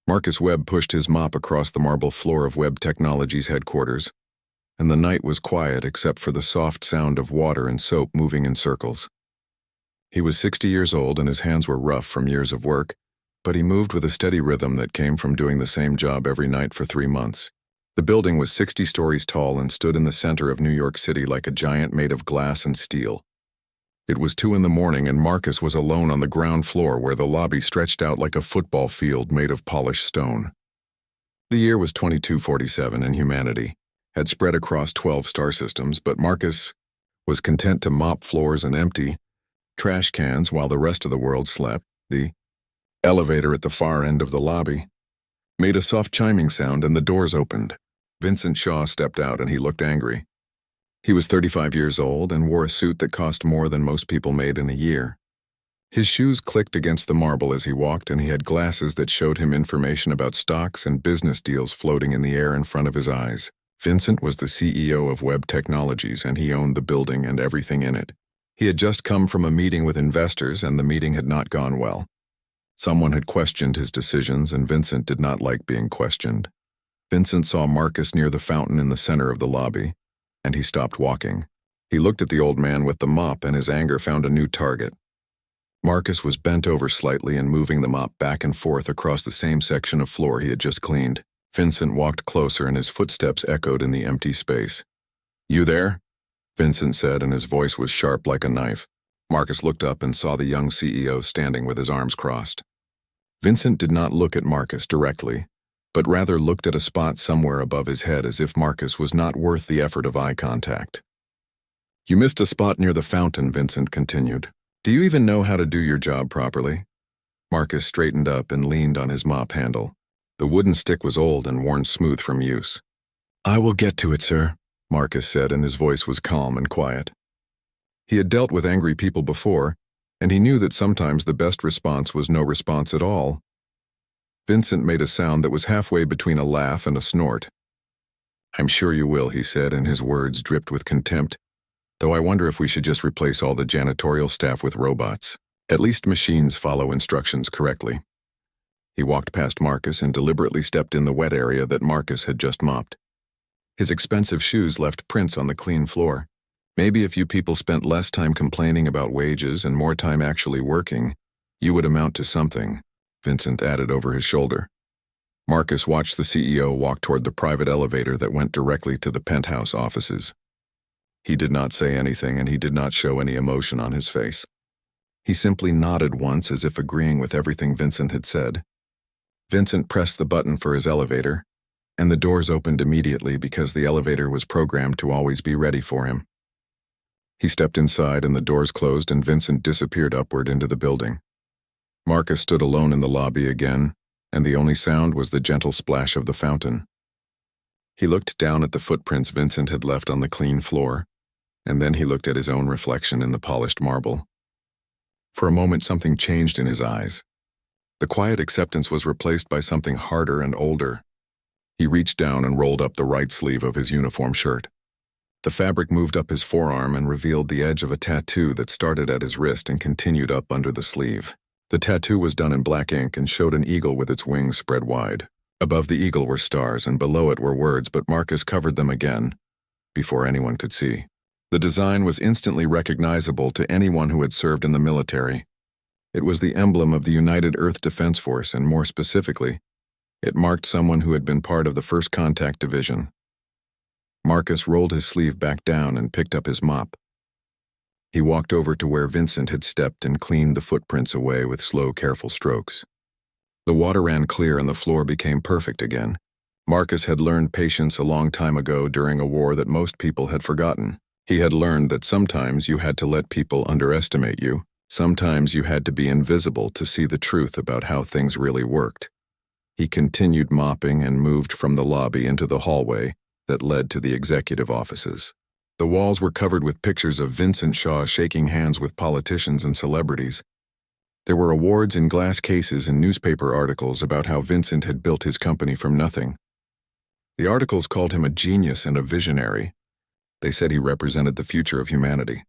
Marcus Webb pushed his mop across the marble floor of Webb Technologies headquarters, and the night was quiet except for the soft sound of water and soap moving in circles. He was 60 years old and his hands were rough from years of work, but he moved with a steady rhythm that came from doing the same job every night for 3 months. The building was 60 stories tall and stood in the center of New York City like a giant made of glass and steel. It was 2 in the morning and Marcus was alone on the ground floor where the lobby stretched out like a football field made of polished stone. The year was 2247 and humanity had spread across 12 star systems, but Marcus was content to mop floors and empty trash cans while the rest of the world slept. The elevator at the far end of the lobby made a soft chiming sound and the doors opened. Vincent Shaw stepped out and he looked angry. He was 35 years old and wore a suit that cost more than most people made in a year. His shoes clicked against the marble as he walked, and he had glasses that showed him information about stocks and business deals floating in the air in front of his eyes. Vincent was the CEO of Webb Technologies, and he owned the building and everything in it. He had just come from a meeting with investors, and the meeting had not gone well. Someone had questioned his decisions, and Vincent did not like being questioned. Vincent saw Marcus near the fountain in the center of the lobby, and he stopped walking. He looked at the old man with the mop, and his anger found a new target. Marcus was bent over slightly and moving the mop back and forth across the same section of floor he had just cleaned. Vincent walked closer and his footsteps echoed in the empty space. "You there?" Vincent said, and his voice was sharp like a knife. Marcus looked up and saw the young CEO standing with his arms crossed. Vincent did not look at Marcus directly, but rather looked at a spot somewhere above his head as if Marcus was not worth the effort of eye contact. "You missed a spot near the fountain," Vincent continued. "Do you even know how to do your job properly?" Marcus straightened up and leaned on his mop handle. The wooden stick was old and worn smooth from use. "I will get to it, sir," Marcus said, and his voice was calm and quiet. He had dealt with angry people before, and he knew that sometimes the best response was no response at all. Vincent made a sound that was halfway between a laugh and a snort. "I'm sure you will," he said, and his words dripped with contempt. "Though I wonder if we should just replace all the janitorial staff with robots. At least machines follow instructions correctly." He walked past Marcus and deliberately stepped in the wet area that Marcus had just mopped. His expensive shoes left prints on the clean floor. Maybe if you people spent less time complaining about wages and more time actually working, you would amount to something, Vincent added over his shoulder. Marcus watched the CEO walk toward the private elevator that went directly to the penthouse offices. He did not say anything and he did not show any emotion on his face. He simply nodded once as if agreeing with everything Vincent had said. Vincent pressed the button for his elevator, and the doors opened immediately because the elevator was programmed to always be ready for him. He stepped inside and the doors closed and Vincent disappeared upward into the building. Marcus stood alone in the lobby again, and the only sound was the gentle splash of the fountain. He looked down at the footprints Vincent had left on the clean floor, and then he looked at his own reflection in the polished marble. For a moment something changed in his eyes. The quiet acceptance was replaced by something harder and older. He reached down and rolled up the right sleeve of his uniform shirt. The fabric moved up his forearm and revealed the edge of a tattoo that started at his wrist and continued up under the sleeve. The tattoo was done in black ink and showed an eagle with its wings spread wide. Above the eagle were stars and below it were words, but Marcus covered them again before anyone could see. The design was instantly recognizable to anyone who had served in the military. It was the emblem of the United Earth Defense Force, and more specifically, it marked someone who had been part of the First Contact Division. Marcus rolled his sleeve back down and picked up his mop. He walked over to where Vincent had stepped and cleaned the footprints away with slow, careful strokes. The water ran clear and the floor became perfect again. Marcus had learned patience a long time ago during a war that most people had forgotten. He had learned that sometimes you had to let people underestimate you. Sometimes you had to be invisible to see the truth about how things really worked. He continued mopping and moved from the lobby into the hallway that led to the executive offices. The walls were covered with pictures of Vincent Shaw shaking hands with politicians and celebrities. There were awards in glass cases and newspaper articles about how Vincent had built his company from nothing. The articles called him a genius and a visionary. They said he represented the future of humanity.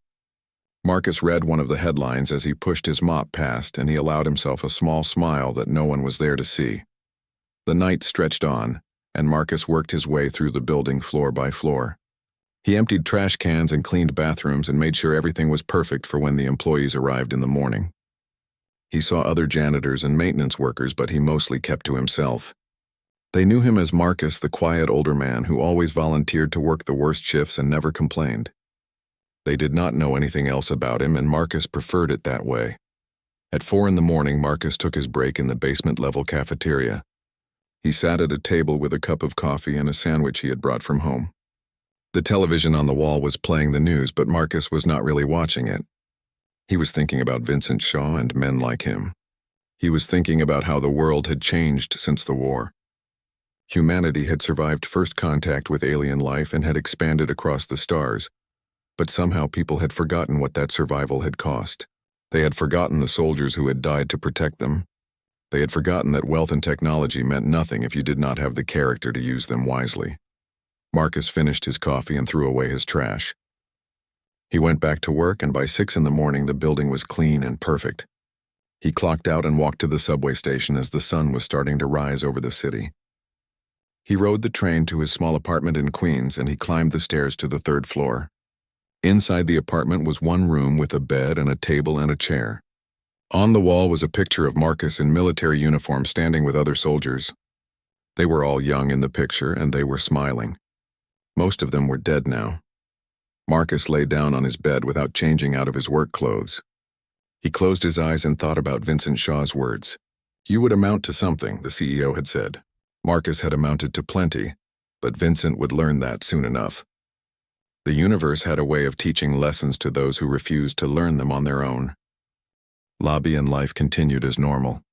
Marcus read one of the headlines as he pushed his mop past, and he allowed himself a small smile that no one was there to see. The night stretched on, and Marcus worked his way through the building floor by floor. He emptied trash cans and cleaned bathrooms and made sure everything was perfect for when the employees arrived in the morning. He saw other janitors and maintenance workers, but he mostly kept to himself. They knew him as Marcus, the quiet older man who always volunteered to work the worst shifts and never complained. They did not know anything else about him, and Marcus preferred it that way. At 4 a.m, Marcus took his break in the basement-level cafeteria. He sat at a table with a cup of coffee and a sandwich he had brought from home. The television on the wall was playing the news, but Marcus was not really watching it. He was thinking about Vincent Shaw and men like him. He was thinking about how the world had changed since the war. Humanity had survived first contact with alien life and had expanded across the stars, but somehow people had forgotten what that survival had cost. They had forgotten the soldiers who had died to protect them. They had forgotten that wealth and technology meant nothing if you did not have the character to use them wisely. Marcus finished his coffee and threw away his trash. He went back to work, and by 6 a.m, the building was clean and perfect. He clocked out and walked to the subway station as the sun was starting to rise over the city. He rode the train to his small apartment in Queens, and he climbed the stairs to the 3rd floor. Inside the apartment was one room with a bed and a table and a chair. On the wall was a picture of Marcus in military uniform standing with other soldiers. They were all young in the picture, and they were smiling. Most of them were dead now. Marcus lay down on his bed without changing out of his work clothes. He closed his eyes and thought about Vincent Shaw's words. "You would amount to something," the CEO had said. Marcus had amounted to plenty, but Vincent would learn that soon enough. The universe had a way of teaching lessons to those who refused to learn them on their own. Lobby and life continued as normal.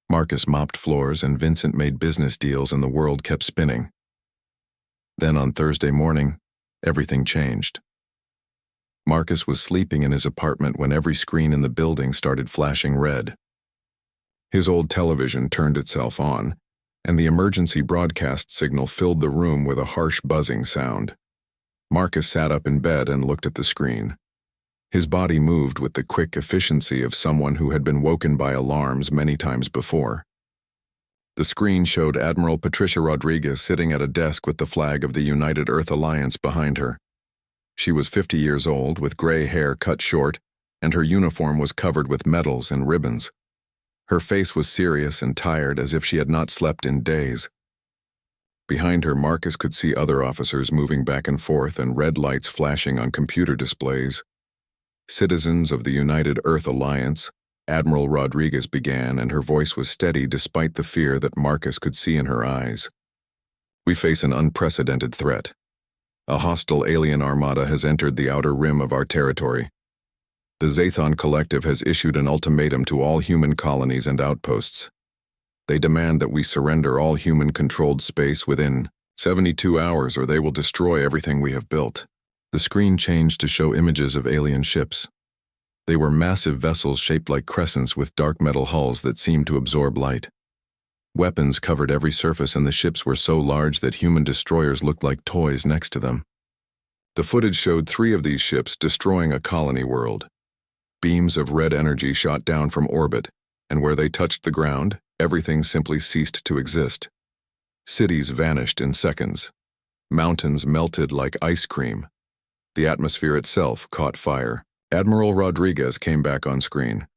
Marcus mopped floors and Vincent made business deals, and the world kept spinning. Then on Thursday morning, everything changed. Marcus was sleeping in his apartment when every screen in the building started flashing red. His old television turned itself on, and the emergency broadcast signal filled the room with a harsh buzzing sound. Marcus sat up in bed and looked at the screen. His body moved with the quick efficiency of someone who had been woken by alarms many times before. The screen showed Admiral Patricia Rodriguez sitting at a desk with the flag of the United Earth Alliance behind her. She was 50 years old, with gray hair cut short, and her uniform was covered with medals and ribbons. Her face was serious and tired, as if she had not slept in days. Behind her, Marcus could see other officers moving back and forth and red lights flashing on computer displays. "Citizens of the United Earth Alliance," Admiral Rodriguez began, and her voice was steady despite the fear that Marcus could see in her eyes. "We face an unprecedented threat. A hostile alien armada has entered the outer rim of our territory. The Zathon Collective has issued an ultimatum to all human colonies and outposts. They demand that we surrender all human-controlled space within 72 hours, or they will destroy everything we have built." The screen changed to show images of alien ships. They were massive vessels shaped like crescents with dark metal hulls that seemed to absorb light. Weapons covered every surface, and the ships were so large that human destroyers looked like toys next to them. The footage showed 3 of these ships destroying a colony world. Beams of red energy shot down from orbit, and where they touched the ground, everything simply ceased to exist. Cities vanished in seconds. Mountains melted like ice cream. The atmosphere itself caught fire. Admiral Rodriguez came back on screen.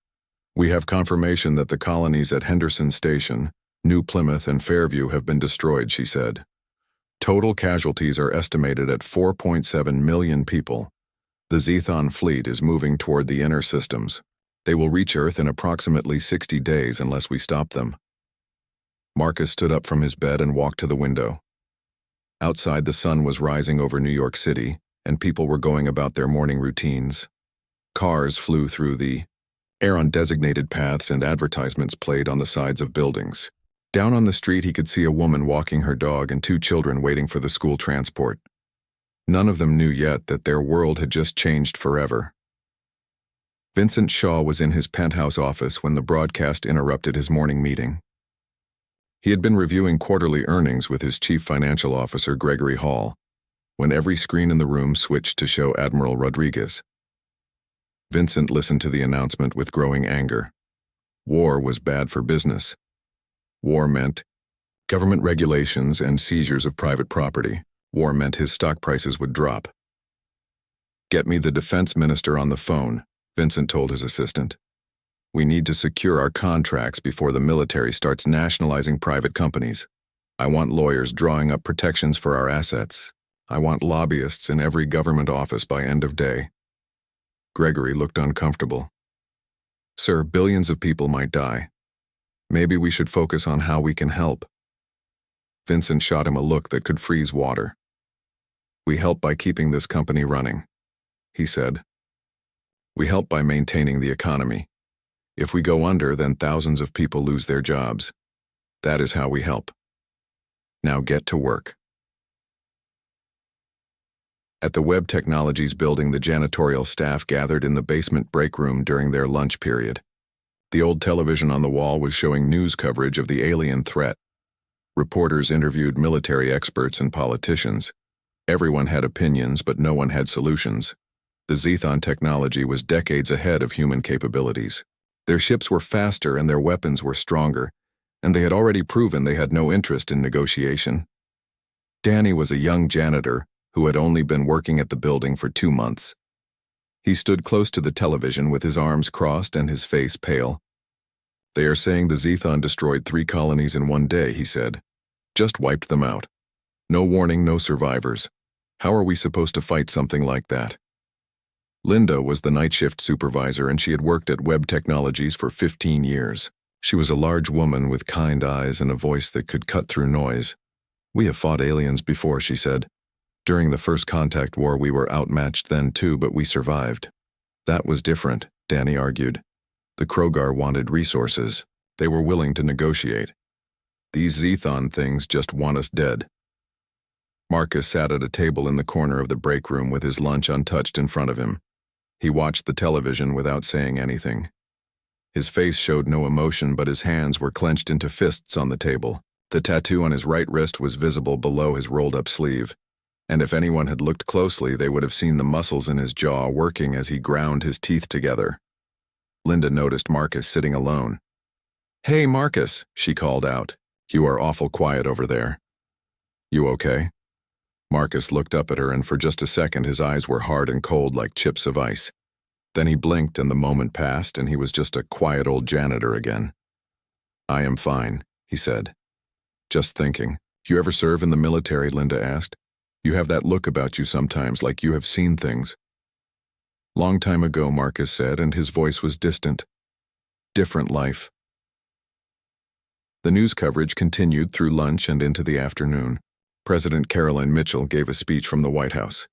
"We have confirmation that the colonies at Henderson Station, New Plymouth, and Fairview have been destroyed," she said. "Total casualties are estimated at 4.7 million people. The Zathon fleet is moving toward the inner systems. They will reach Earth in approximately 60 days unless we stop them." Marcus stood up from his bed and walked to the window. Outside, the sun was rising over New York City, and people were going about their morning routines. Cars flew through the air on designated paths, and advertisements played on the sides of buildings. Down on the street, he could see a woman walking her dog and 2 children waiting for the school transport. None of them knew yet that their world had just changed forever. Vincent Shaw was in his penthouse office when the broadcast interrupted his morning meeting. He had been reviewing quarterly earnings with his chief financial officer, Gregory Hall, when every screen in the room switched to show Admiral Rodriguez. Vincent listened to the announcement with growing anger. War was bad for business. War meant Government regulations and seizures of private property. War meant his stock prices would drop. "Get me the defense minister on the phone," Vincent told his assistant. "We need to secure our contracts before the military starts nationalizing private companies. I want lawyers drawing up protections for our assets. I want lobbyists in every government office by end of day." Gregory looked uncomfortable. "Sir, billions of people might die. Maybe we should focus on how we can help." Vincent shot him a look that could freeze water. "We help by keeping this company running," he said. "We help by maintaining the economy. If we go under, then thousands of people lose their jobs. That is how we help. Now get to work." At the Web Technologies building, the janitorial staff gathered in the basement break room during their lunch period. The old television on the wall was showing news coverage of the alien threat. Reporters interviewed military experts and politicians. Everyone had opinions, but no one had solutions. The Zethon technology was decades ahead of human capabilities. Their ships were faster and their weapons were stronger, and they had already proven they had no interest in negotiation. Danny was a young janitor who had only been working at the building for 2 months. He stood close to the television with his arms crossed and his face pale. "They are saying the Zethon destroyed 3 colonies in 1 day," he said. "Just wiped them out. No warning, no survivors. How are we supposed to fight something like that?" Linda was the night shift supervisor, and she had worked at Web Technologies for 15 years. She was a large woman with kind eyes and a voice that could cut through noise. "We have fought aliens before," she said. "During the first contact war, we were outmatched then too, but we survived." "That was different," Danny argued. "The Krogar wanted resources. They were willing to negotiate. These Zethon things just want us dead." Marcus sat at a table in the corner of the break room with his lunch untouched in front of him. He watched the television without saying anything. His face showed no emotion, but his hands were clenched into fists on the table. The tattoo on his right wrist was visible below his rolled-up sleeve, and if anyone had looked closely, they would have seen the muscles in his jaw working as he ground his teeth together. Linda noticed Marcus sitting alone. "Hey, Marcus," she called out. "You are awful quiet over there. You okay?" Marcus looked up at her, and for just a second his eyes were hard and cold like chips of ice. Then he blinked and the moment passed, and he was just a quiet old janitor again. "I am fine," he said. "Just thinking. You ever serve in the military?" Linda asked. "You have that look about you sometimes, like you have seen things." "Long time ago," Marcus said, and his voice was distant. "Different life." The news coverage continued through lunch and into the afternoon. President Caroline Mitchell gave a speech from the White House.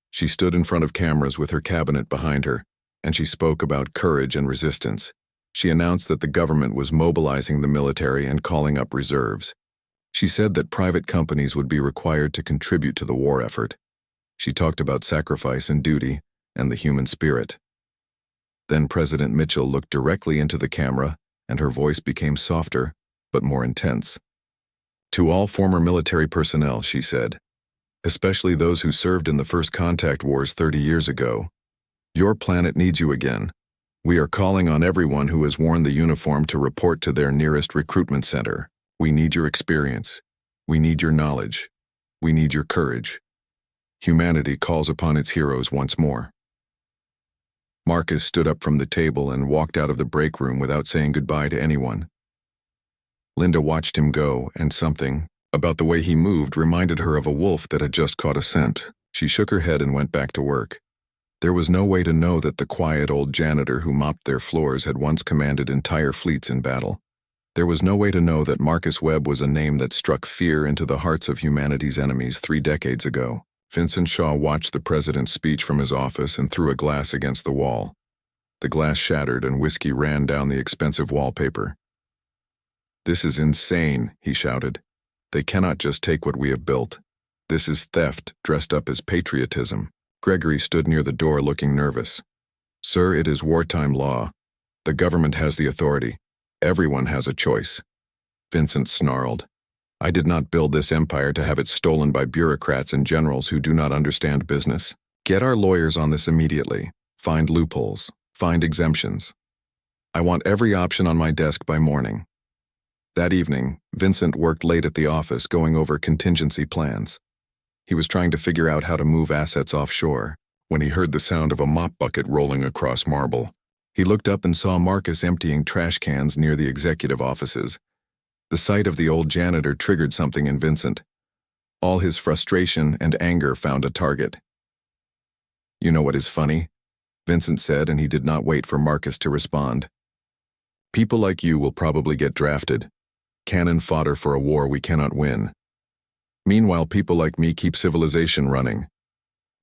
She stood in front of cameras with her cabinet behind her, and she spoke about courage and resistance. She announced that the government was mobilizing the military and calling up reserves. She said that private companies would be required to contribute to the war effort. She talked about sacrifice and duty and the human spirit. Then President Mitchell looked directly into the camera, and her voice became softer, but more intense. "To all former military personnel," she said, "especially those who served in the first contact wars 30 years ago, your planet needs you again. We are calling on everyone who has worn the uniform to report to their nearest recruitment center. We need your experience. We need your knowledge. We need your courage. Humanity calls upon its heroes once more." Marcus stood up from the table and walked out of the break room without saying goodbye to anyone. Linda watched him go, and something about the way he moved reminded her of a wolf that had just caught a scent. She shook her head and went back to work. There was no way to know that the quiet old janitor who mopped their floors had once commanded entire fleets in battle. There was no way to know that Marcus Webb was a name that struck fear into the hearts of humanity's enemies 3 decades ago. Vincent Shaw watched the president's speech from his office and threw a glass against the wall. The glass shattered and whiskey ran down the expensive wallpaper. "This is insane," he shouted. "They cannot just take what we have built. This is theft dressed up as patriotism." Gregory stood near the door looking nervous. "Sir, it is wartime law. The government has the authority. Everyone has a choice." Vincent snarled. "I did not build this empire to have it stolen by bureaucrats and generals who do not understand business. Get our lawyers on this immediately. Find loopholes. Find exemptions. I want every option on my desk by morning." That evening, Vincent worked late at the office going over contingency plans. He was trying to figure out how to move assets offshore when he heard the sound of a mop bucket rolling across marble. He looked up and saw Marcus emptying trash cans near the executive offices. The sight of the old janitor triggered something in Vincent. All his frustration and anger found a target. "You know what is funny?" Vincent said, and he did not wait for Marcus to respond. "People like you will probably get drafted. Cannon fodder for a war we cannot win. Meanwhile, people like me keep civilization running.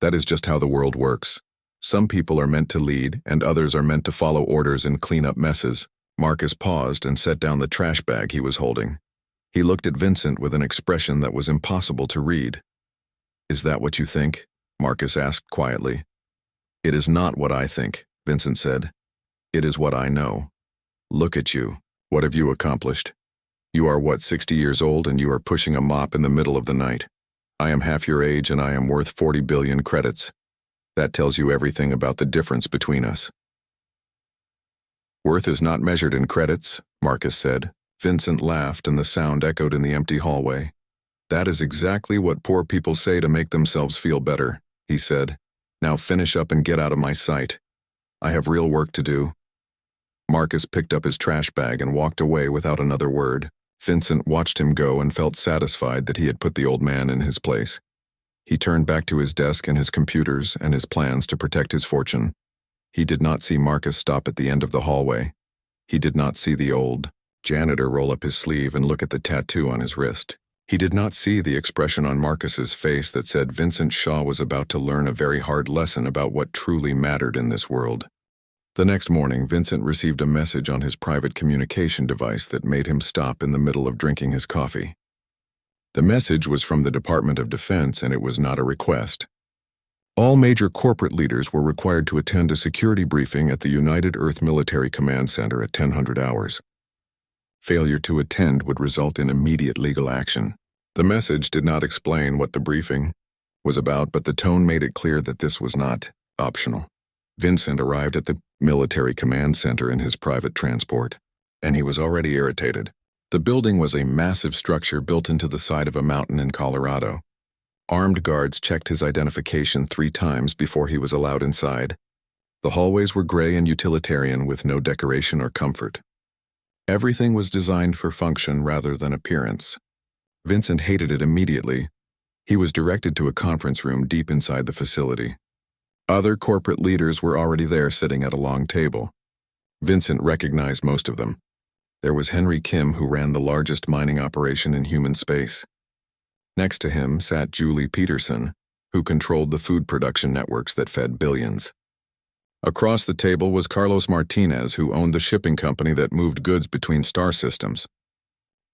That is just how the world works. Some people are meant to lead, and others are meant to follow orders and clean up messes." Marcus paused and set down the trash bag he was holding. He looked at Vincent with an expression that was impossible to read. "Is that what you think?" Marcus asked quietly. "It is not what I think," Vincent said. "It is what I know. Look at you. What have you accomplished? You are 60 years old, and you are pushing a mop in the middle of the night. I am half your age, and I am worth 40 billion credits. That tells you everything about the difference between us." "Worth is not measured in credits," Marcus said. Vincent laughed, and the sound echoed in the empty hallway. "That is exactly what poor people say to make themselves feel better," he said. "Now finish up and get out of my sight. I have real work to do." Marcus picked up his trash bag and walked away without another word. Vincent watched him go and felt satisfied that he had put the old man in his place. He turned back to his desk and his computers and his plans to protect his fortune. He did not see Marcus stop at the end of the hallway. He did not see the old janitor roll up his sleeve and look at the tattoo on his wrist. He did not see the expression on Marcus's face that said Vincent Shaw was about to learn a very hard lesson about what truly mattered in this world. The next morning, Vincent received a message on his private communication device that made him stop in the middle of drinking his coffee. The message was from the Department of Defense, and it was not a request. All major corporate leaders were required to attend a security briefing at the United Earth Military Command Center at 1000 hours. Failure to attend would result in immediate legal action. The message did not explain what the briefing was about, but the tone made it clear that this was not optional. Vincent arrived at the military command center in his private transport, and he was already irritated. The building was a massive structure built into the side of a mountain in Colorado. Armed guards checked his identification 3 times before he was allowed inside. The hallways were gray and utilitarian with no decoration or comfort. Everything was designed for function rather than appearance. Vincent hated it immediately. He was directed to a conference room deep inside the facility. Other corporate leaders were already there sitting at a long table. Vincent recognized most of them. There was Henry Kim, who ran the largest mining operation in human space. Next to him sat Julie Peterson, who controlled the food production networks that fed billions. Across the table was Carlos Martinez, who owned the shipping company that moved goods between star systems.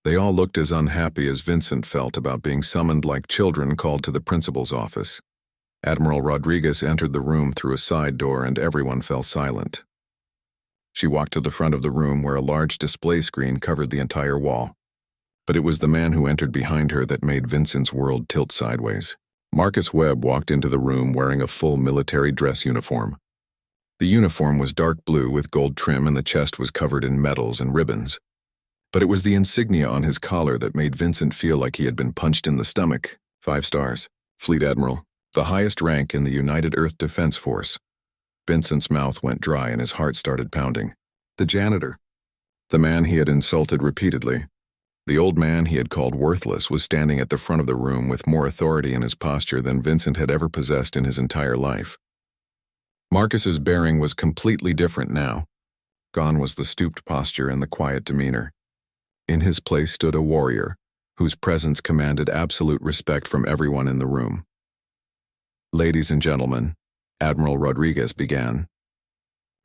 They all looked as unhappy as Vincent felt about being summoned like children called to the principal's office. Admiral Rodriguez entered the room through a side door, and everyone fell silent. She walked to the front of the room where a large display screen covered the entire wall. But it was the man who entered behind her that made Vincent's world tilt sideways. Marcus Webb walked into the room wearing a full military dress uniform. The uniform was dark blue with gold trim, and the chest was covered in medals and ribbons. But it was the insignia on his collar that made Vincent feel like he had been punched in the stomach. 5 stars. Fleet Admiral. The highest rank in the United Earth Defense Force. Vincent's mouth went dry and his heart started pounding. The janitor. The man he had insulted repeatedly. The old man he had called worthless was standing at the front of the room with more authority in his posture than Vincent had ever possessed in his entire life. Marcus's bearing was completely different now. Gone was the stooped posture and the quiet demeanor. In his place stood a warrior, whose presence commanded absolute respect from everyone in the room. "Ladies and gentlemen," Admiral Rodriguez began.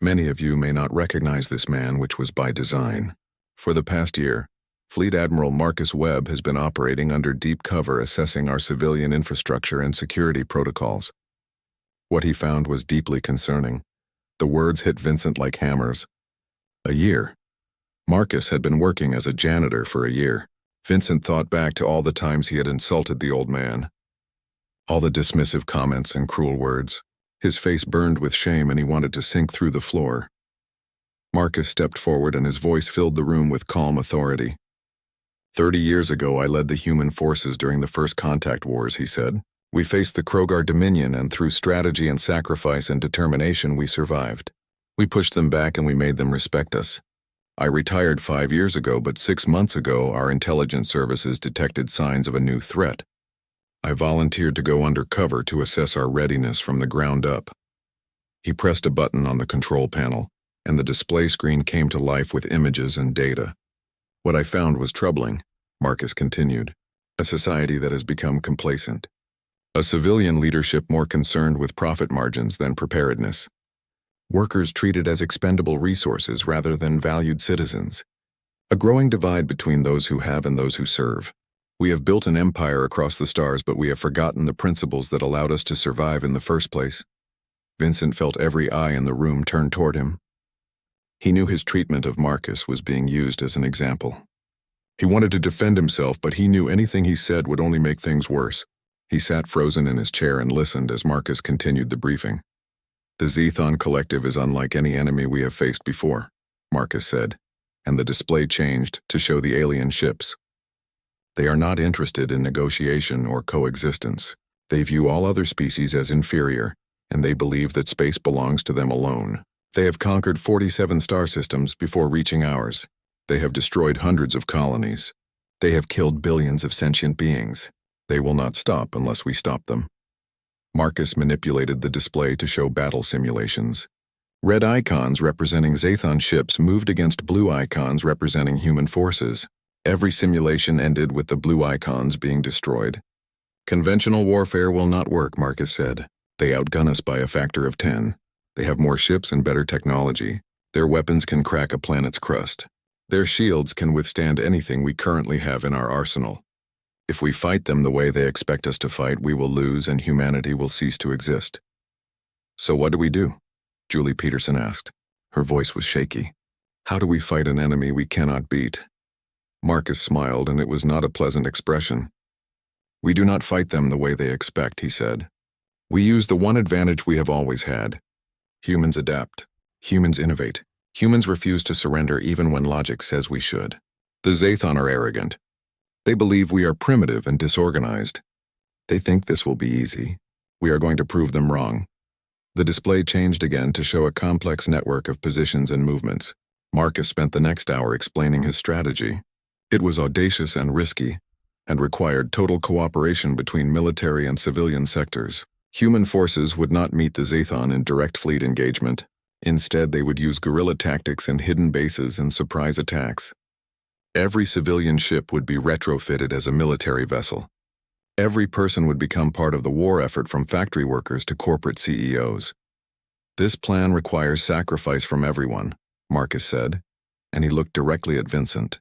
"Many of you may not recognize this man, which was by design. For the past year, Fleet Admiral Marcus Webb has been operating under deep cover assessing our civilian infrastructure and security protocols. What he found was deeply concerning. The words hit Vincent like hammers. A year. Marcus had been working as a janitor for a year. Vincent thought back to all the times he had insulted the old man. All the dismissive comments and cruel words. His face burned with shame and he wanted to sink through the floor. Marcus stepped forward and his voice filled the room with calm authority. 30 years ago, I led the human forces during the first contact wars, he said. We faced the Krogar Dominion, and through strategy and sacrifice and determination, we survived. We pushed them back and we made them respect us. I retired 5 years ago, but 6 months ago, our intelligence services detected signs of a new threat. I volunteered to go undercover to assess our readiness from the ground up. He pressed a button on the control panel, and the display screen came to life with images and data. What I found was troubling, Marcus continued. A society that has become complacent. A civilian leadership more concerned with profit margins than preparedness. Workers treated as expendable resources rather than valued citizens. A growing divide between those who have and those who serve. We have built an empire across the stars, but we have forgotten the principles that allowed us to survive in the first place. Vincent felt every eye in the room turn toward him. He knew his treatment of Marcus was being used as an example. He wanted to defend himself, but he knew anything he said would only make things worse. He sat frozen in his chair and listened as Marcus continued the briefing. The Zethon Collective is unlike any enemy we have faced before, Marcus said, and the display changed to show the alien ships. They are not interested in negotiation or coexistence. They view all other species as inferior, and they believe that space belongs to them alone. They have conquered 47 star systems before reaching ours. They have destroyed hundreds of colonies. They have killed billions of sentient beings. They will not stop unless we stop them. Marcus manipulated the display to show battle simulations. Red icons representing Zethon ships moved against blue icons representing human forces. Every simulation ended with the blue icons being destroyed. Conventional warfare will not work, Marcus said. They outgun us by a factor of 10. They have more ships and better technology. Their weapons can crack a planet's crust. Their shields can withstand anything we currently have in our arsenal. If we fight them the way they expect us to fight, we will lose and humanity will cease to exist. So what do we do? Julie Peterson asked. Her voice was shaky. How do we fight an enemy we cannot beat? Marcus smiled, and it was not a pleasant expression. We do not fight them the way they expect, he said. We use the one advantage we have always had. Humans adapt. Humans innovate. Humans refuse to surrender even when logic says we should. The Zethon are arrogant. They believe we are primitive and disorganized. They think this will be easy. We are going to prove them wrong. The display changed again to show a complex network of positions and movements. Marcus spent the next hour explaining his strategy. It was audacious and risky, and required total cooperation between military and civilian sectors. Human forces would not meet the Zethon in direct fleet engagement. Instead, they would use guerrilla tactics and hidden bases and surprise attacks. Every civilian ship would be retrofitted as a military vessel. Every person would become part of the war effort, from factory workers to corporate CEOs. This plan requires sacrifice from everyone, Marcus said, and he looked directly at Vincent.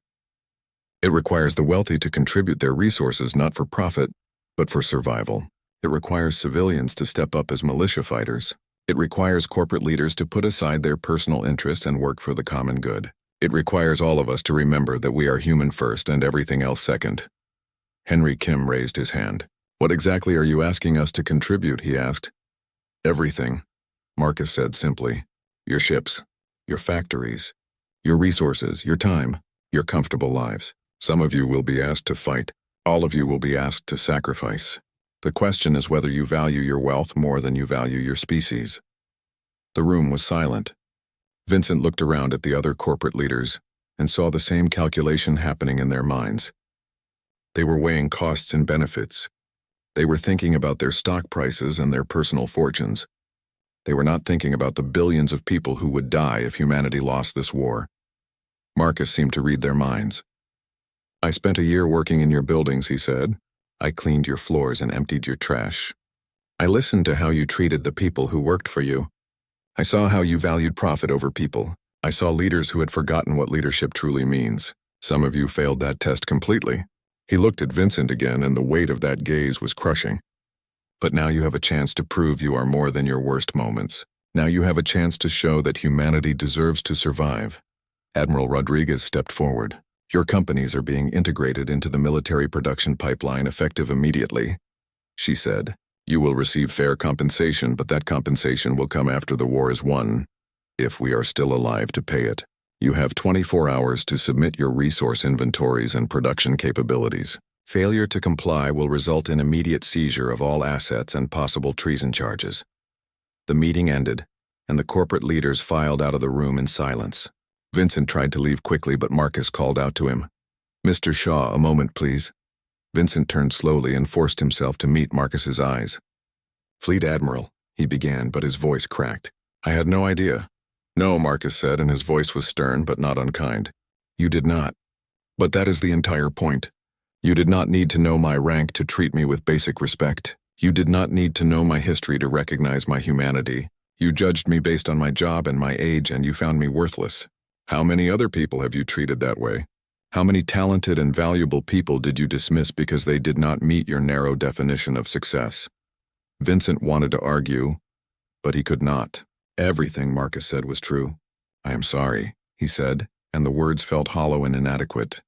It requires the wealthy to contribute their resources not for profit, but for survival. It requires civilians to step up as militia fighters. It requires corporate leaders to put aside their personal interests and work for the common good. It requires all of us to remember that we are human first and everything else second. Henry Kim raised his hand. What exactly are you asking us to contribute, he asked. Everything, Marcus said simply. Your ships, your factories, your resources, your time, your comfortable lives. Some of you will be asked to fight. All of you will be asked to sacrifice. The question is whether you value your wealth more than you value your species. The room was silent. Vincent looked around at the other corporate leaders and saw the same calculation happening in their minds. They were weighing costs and benefits. They were thinking about their stock prices and their personal fortunes. They were not thinking about the billions of people who would die if humanity lost this war. Marcus seemed to read their minds. I spent a year working in your buildings, he said. I cleaned your floors and emptied your trash. I listened to how you treated the people who worked for you. I saw how you valued profit over people. I saw leaders who had forgotten what leadership truly means. Some of you failed that test completely. He looked at Vincent again, and the weight of that gaze was crushing. But now you have a chance to prove you are more than your worst moments. Now you have a chance to show that humanity deserves to survive. Admiral Rodriguez stepped forward. Your companies are being integrated into the military production pipeline effective immediately, she said. You will receive fair compensation, but that compensation will come after the war is won, if we are still alive to pay it. You have 24 hours to submit your resource inventories and production capabilities. Failure to comply will result in immediate seizure of all assets and possible treason charges." The meeting ended, and the corporate leaders filed out of the room in silence. Vincent tried to leave quickly, but Marcus called out to him. "Mr. Shaw, a moment, please." Vincent turned slowly and forced himself to meet Marcus's eyes. "Fleet Admiral," he began, but his voice cracked. "I had no idea." "No," Marcus said, and his voice was stern but not unkind. "You did not. But that is the entire point. You did not need to know my rank to treat me with basic respect. You did not need to know my history to recognize my humanity. You judged me based on my job and my age, and you found me worthless. How many other people have you treated that way? How many talented and valuable people did you dismiss because they did not meet your narrow definition of success?" Vincent wanted to argue, but he could not. Everything Marcus said was true. "I am sorry," he said, and the words felt hollow and inadequate.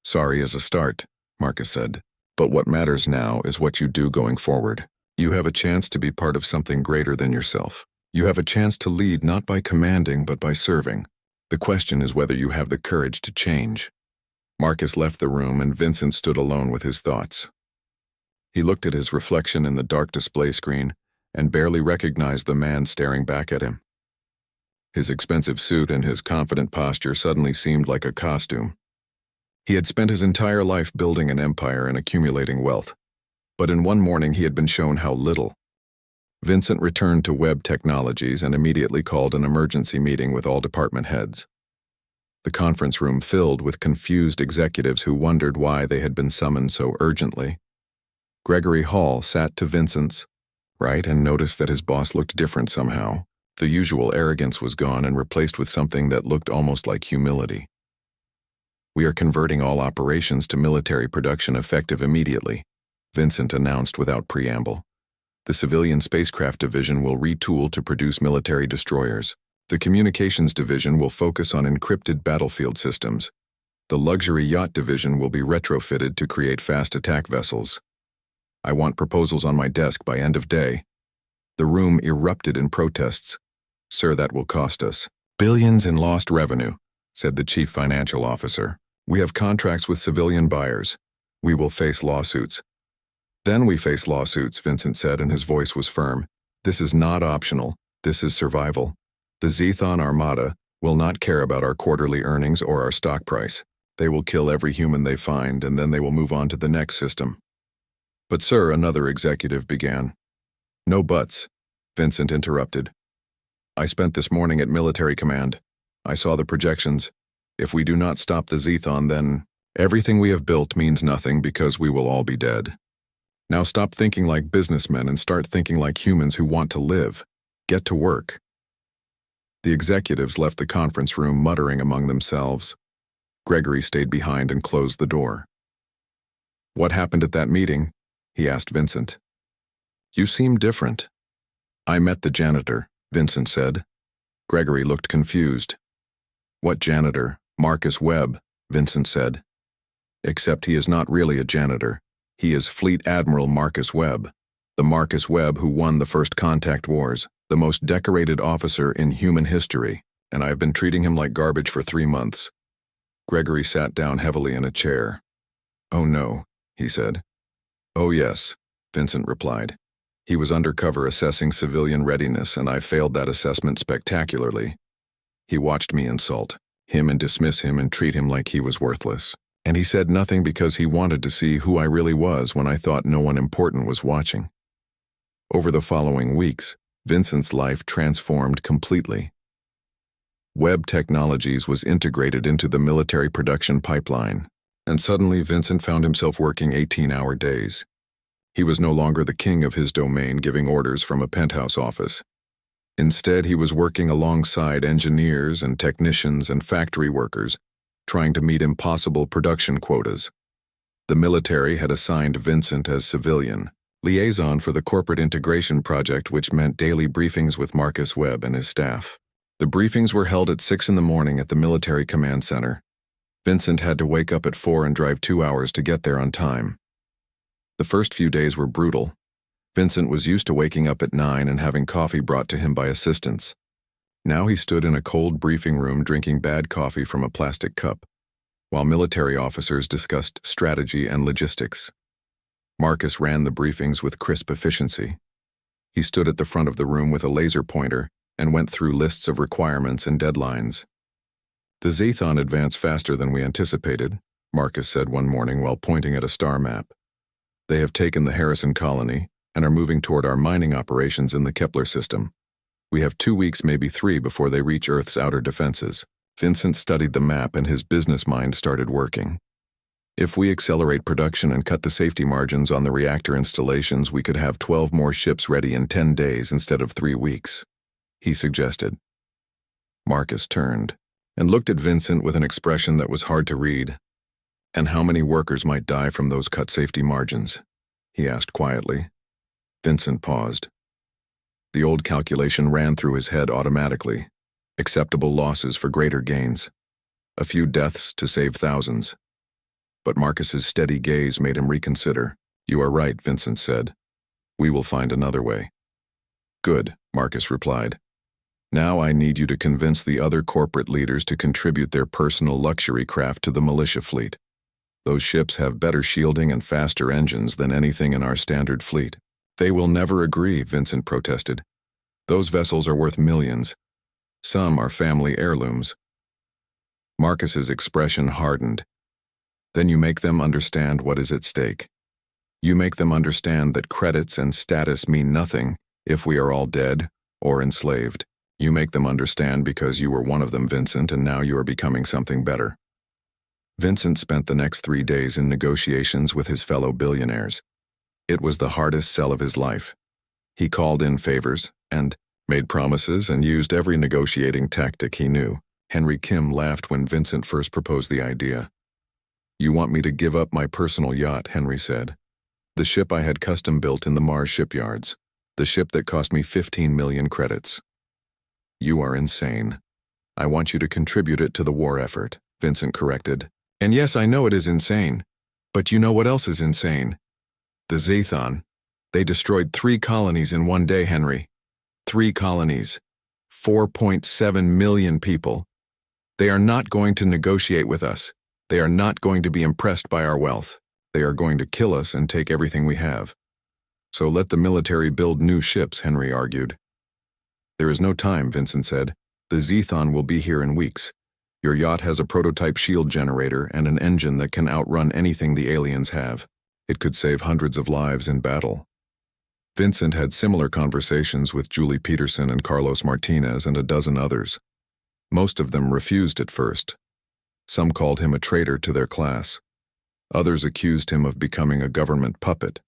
"Sorry is a start," Marcus said. "But what matters now is what you do going forward. You have a chance to be part of something greater than yourself. You have a chance to lead not by commanding but by serving. The question is whether you have the courage to change." Marcus left the room, and Vincent stood alone with his thoughts. He looked at his reflection in the dark display screen and barely recognized the man staring back at him. His expensive suit and his confident posture suddenly seemed like a costume. He had spent his entire life building an empire and accumulating wealth, but in one morning he had been shown how little. Vincent returned to Web Technologies and immediately called an emergency meeting with all department heads. The conference room filled with confused executives who wondered why they had been summoned so urgently. Gregory Hall sat to Vincent's right and noticed that his boss looked different somehow. The usual arrogance was gone and replaced with something that looked almost like humility. "We are converting all operations to military production effective immediately," Vincent announced without preamble. "The civilian spacecraft division will retool to produce military destroyers. The communications division will focus on encrypted battlefield systems. The luxury yacht division will be retrofitted to create fast attack vessels. I want proposals on my desk by end of day." The room erupted in protests. "Sir, that will cost us billions in lost revenue," said the chief financial officer. "We have contracts with civilian buyers. We will face lawsuits." "Then we face lawsuits," Vincent said, and his voice was firm. "This is not optional. This is survival. The Zethon Armada will not care about our quarterly earnings or our stock price. They will kill every human they find, and then they will move on to the next system." "But sir," another executive began. "No buts," Vincent interrupted. "I spent this morning at military command. I saw the projections. If we do not stop the Zethon, then everything we have built means nothing because we will all be dead. Now stop thinking like businessmen and start thinking like humans who want to live. Get to work." The executives left the conference room muttering among themselves. Gregory stayed behind and closed the door. "What happened at that meeting?" he asked Vincent. "You seem different." "I met the janitor," Vincent said. Gregory looked confused. "What janitor?" "Marcus Webb," Vincent said. "Except he is not really a janitor. He is Fleet Admiral Marcus Webb, the Marcus Webb who won the first contact wars, the most decorated officer in human history, and I have been treating him like garbage for 3 months. Gregory sat down heavily in a chair. "Oh no," he said. "Oh yes," Vincent replied. "He was undercover assessing civilian readiness, and I failed that assessment spectacularly. He watched me insult him and dismiss him and treat him like he was worthless. And he said nothing because he wanted to see who I really was when I thought no one important was watching." Over the following weeks, Vincent's life transformed completely. Web Technologies was integrated into the military production pipeline, and suddenly Vincent found himself working 18-hour days. He was no longer the king of his domain giving orders from a penthouse office. Instead, he was working alongside engineers and technicians and factory workers, trying to meet impossible production quotas. The military had assigned Vincent as civilian liaison for the corporate integration project, which meant daily briefings with Marcus Webb and his staff. The briefings were held at 6 in the morning at the military command center. Vincent had to wake up at 4 and drive 2 hours to get there on time. The first few days were brutal. Vincent was used to waking up at 9 and having coffee brought to him by assistants. Now he stood in a cold briefing room drinking bad coffee from a plastic cup, while military officers discussed strategy and logistics. Marcus ran the briefings with crisp efficiency. He stood at the front of the room with a laser pointer and went through lists of requirements and deadlines. "The Zathon advanced faster than we anticipated," Marcus said one morning while pointing at a star map. "They have taken the Harrison colony and are moving toward our mining operations in the Kepler system. We have 2 weeks, maybe 3, before they reach Earth's outer defenses." Vincent studied the map and his business mind started working. "If we accelerate production and cut the safety margins on the reactor installations, we could have 12 more ships ready in 10 days instead of 3 weeks, he suggested. Marcus turned and looked at Vincent with an expression that was hard to read. "And how many workers might die from those cut safety margins?" he asked quietly. Vincent paused. The old calculation ran through his head automatically. Acceptable losses for greater gains. A few deaths to save thousands. But Marcus's steady gaze made him reconsider. "You are right," Vincent said. "We will find another way." "Good," Marcus replied. "Now I need you to convince the other corporate leaders to contribute their personal luxury craft to the militia fleet. Those ships have better shielding and faster engines than anything in our standard fleet." "They will never agree," Vincent protested. "Those vessels are worth millions. Some are family heirlooms." Marcus's expression hardened. "Then you make them understand what is at stake. You make them understand that credits and status mean nothing if we are all dead or enslaved. You make them understand because you were one of them, Vincent, and now you are becoming something better." Vincent spent the next 3 days in negotiations with his fellow billionaires. It was the hardest sell of his life. He called in favors and made promises and used every negotiating tactic he knew. Henry Kim laughed when Vincent first proposed the idea. "You want me to give up my personal yacht," Henry said. "The ship I had custom built in the Mars shipyards. The ship that cost me 15 million credits." "You are insane. I want you to contribute it to the war effort," Vincent corrected. "And yes, I know it is insane. But you know what else is insane? The Zathon. They destroyed 3 colonies in 1 day, Henry. 3 colonies. 4.7 million people. They are not going to negotiate with us. They are not going to be impressed by our wealth. They are going to kill us and take everything we have. So let the military build new ships," Henry argued. "There is no time," Vincent said. "The Zathon will be here in weeks. Your yacht has a prototype shield generator and an engine that can outrun anything the aliens have. It could save hundreds of lives in battle." Vincent had similar conversations with Julie Peterson and Carlos Martinez and a dozen others. Most of them refused at first. Some called him a traitor to their class. Others accused him of becoming a government puppet.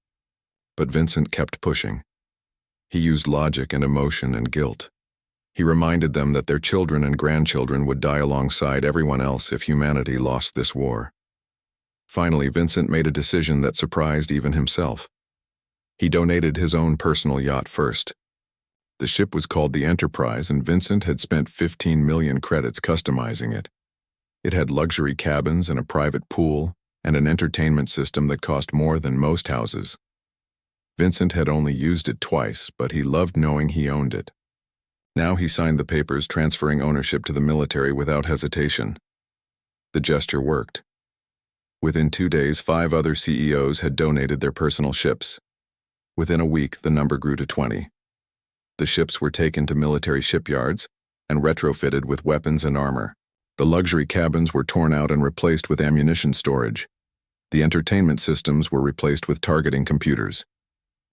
But Vincent kept pushing. He used logic and emotion and guilt. He reminded them that their children and grandchildren would die alongside everyone else if humanity lost this war. Finally, Vincent made a decision that surprised even himself. He donated his own personal yacht first. The ship was called the Enterprise, and Vincent had spent 15 million credits customizing it. It had luxury cabins and a private pool and an entertainment system that cost more than most houses. Vincent had only used it twice, but he loved knowing he owned it. Now he signed the papers transferring ownership to the military without hesitation. The gesture worked. Within 2 days, 5 other CEOs had donated their personal ships. Within a week, the number grew to 20. The ships were taken to military shipyards and retrofitted with weapons and armor. The luxury cabins were torn out and replaced with ammunition storage. The entertainment systems were replaced with targeting computers.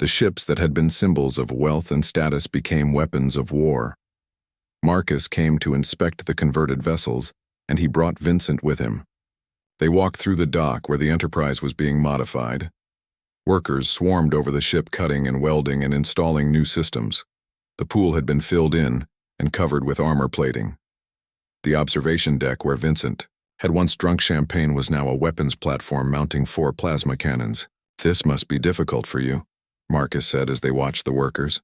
The ships that had been symbols of wealth and status became weapons of war. Marcus came to inspect the converted vessels, and he brought Vincent with him. They walked through the dock where the Enterprise was being modified. Workers swarmed over the ship, cutting and welding and installing new systems. The pool had been filled in and covered with armor plating. The observation deck where Vincent had once drunk champagne was now a weapons platform mounting 4 plasma cannons. "This must be difficult for you," Marcus said as they watched the workers.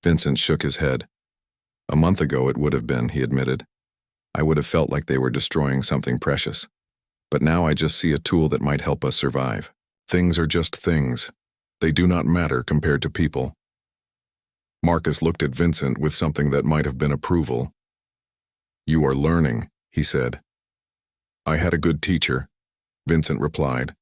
Vincent shook his head. "A month ago it would have been," he admitted. "I would have felt like they were destroying something precious. But now I just see a tool that might help us survive. Things are just things. They do not matter compared to people." Marcus looked at Vincent with something that might have been approval, You are learning, he said. I had a good teacher, Vincent replied.